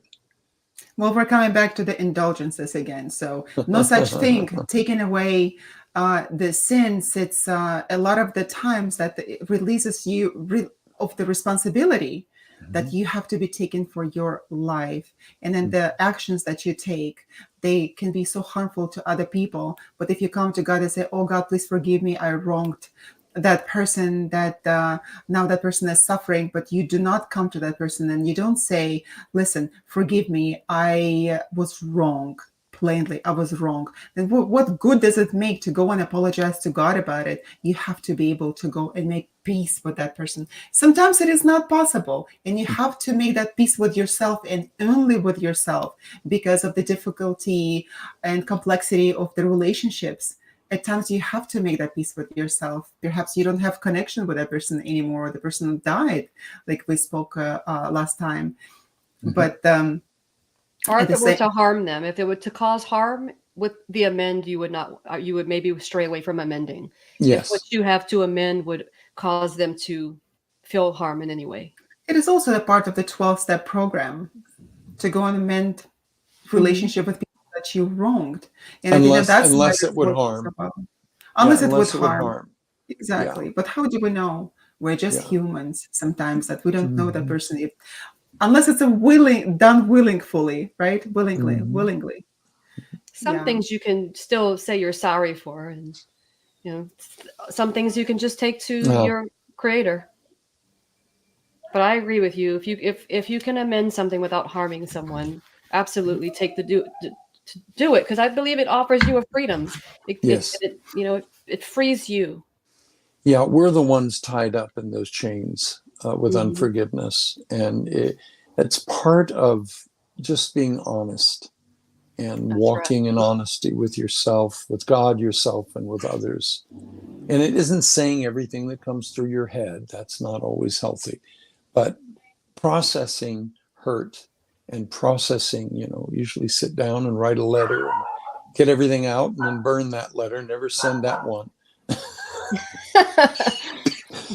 Well, we're coming back to the indulgences again. So no such thing taking away the sins. It's a lot of the times that it releases you of the responsibility that you have to be taken for your life. And then the actions that you take, they can be so harmful to other people. But if you come to God and say, oh God, please forgive me, I wronged that person, that now that person is suffering, but you do not come to that person and you don't say, listen, forgive me, I was wrong. Plainly, I was wrong. Then what good does it make to go and apologize to God about it? You have to be able to go and make peace with that person. Sometimes it is not possible, and you have to make that peace with yourself and only with yourself because of the difficulty and complexity of the relationships. At times you have to make that peace with yourself. Perhaps you don't have connection with that person anymore. The person died, like we spoke last time. But or if it were to harm them, if it were to cause harm with the amend, you would maybe stray away from amending. Yes. If what you have to amend would cause them to feel harm in any way. It is also a part of the 12-step program to go and amend relationship with people that you wronged. And unless, I think unless it would harm. Unless it would harm. Exactly. Yeah. But how do we know? We're just humans sometimes that we don't know that person. Unless it's done willingly, right? Willingly. Some things you can still say you're sorry for, and some things you can just take to your creator. But I agree with you. If you can amend something without harming someone, absolutely take to do it, because I believe it offers you a freedom. It frees you. Yeah, we're the ones tied up in those chains with unforgiveness, and it's part of just being honest and walking in honesty with yourself, with God, yourself, and with others. And it isn't saying everything that comes through your head. That's not always healthy. But processing hurt and processing, usually sit down and write a letter and get everything out and then burn that letter. Never send that one.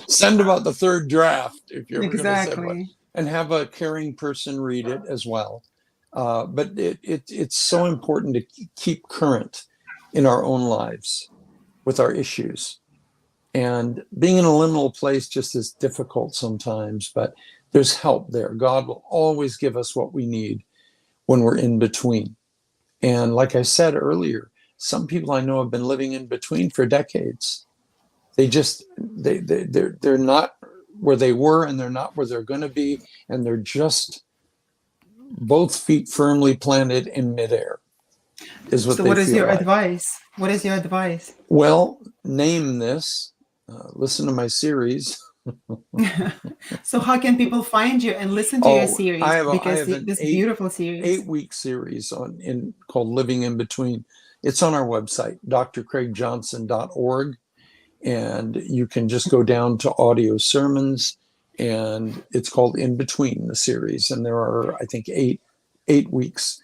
Send about the third draft if you're ever going to send one. And have a caring person read it as well. But it's so important to keep current in our own lives with our issues. And being in a liminal place just is difficult sometimes, but there's help there. God will always give us what we need when we're in between. And like I said earlier, some people I know have been living in between for decades. They're not where they were, and they're not where they're going to be, and they're just both feet firmly planted in midair. So what is your advice? What is your advice? Well, name this. Listen to my series. So how can people find you and listen to your series? I have this beautiful series. 8-week series called Living in Between. It's on our website, drcraigjohnson.org. And you can just go down to audio sermons, and it's called In Between, the series. And there are, I think, eight weeks.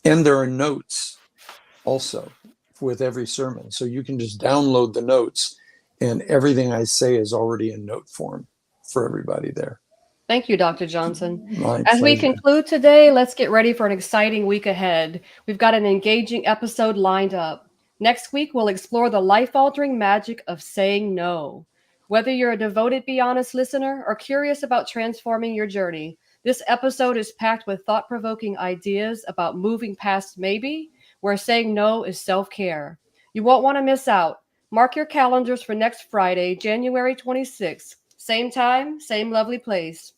And there are notes also with every sermon. So you can just download the notes, and everything I say is already in note form for everybody there. Thank you, Dr. Johnson. My As pleasure. we conclude today, let's get ready for an exciting week ahead. We've got an engaging episode lined up. Next week, we'll explore the life-altering magic of saying no. Whether you're a devoted Be Honest listener or curious about transforming your journey, this episode is packed with thought-provoking ideas about moving past maybe, where saying no is self-care. You won't want to miss out. Mark your calendars for next Friday, January 26th. Same time, same lovely place.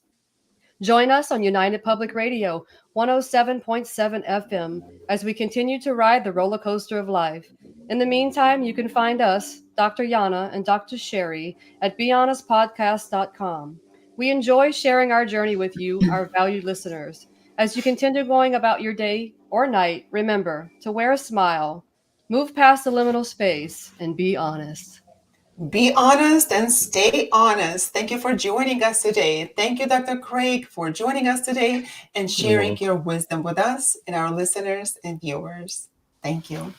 Join us on United Public Radio 107.7 FM as we continue to ride the roller coaster of life. In the meantime, you can find us, Dr. Yana and Dr. Sherry, at BeHonestPodcast.com. We enjoy sharing our journey with you, our valued listeners. As you continue going about your day or night, remember to wear a smile, move past the liminal space, and be honest. Be honest and stay honest. Thank you for joining us today. Thank you, Dr. Craig, for joining us today and You're sharing welcome. your wisdom with us and our listeners and viewers. Thank you.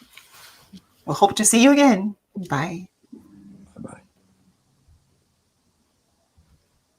We hope to see you again. Bye.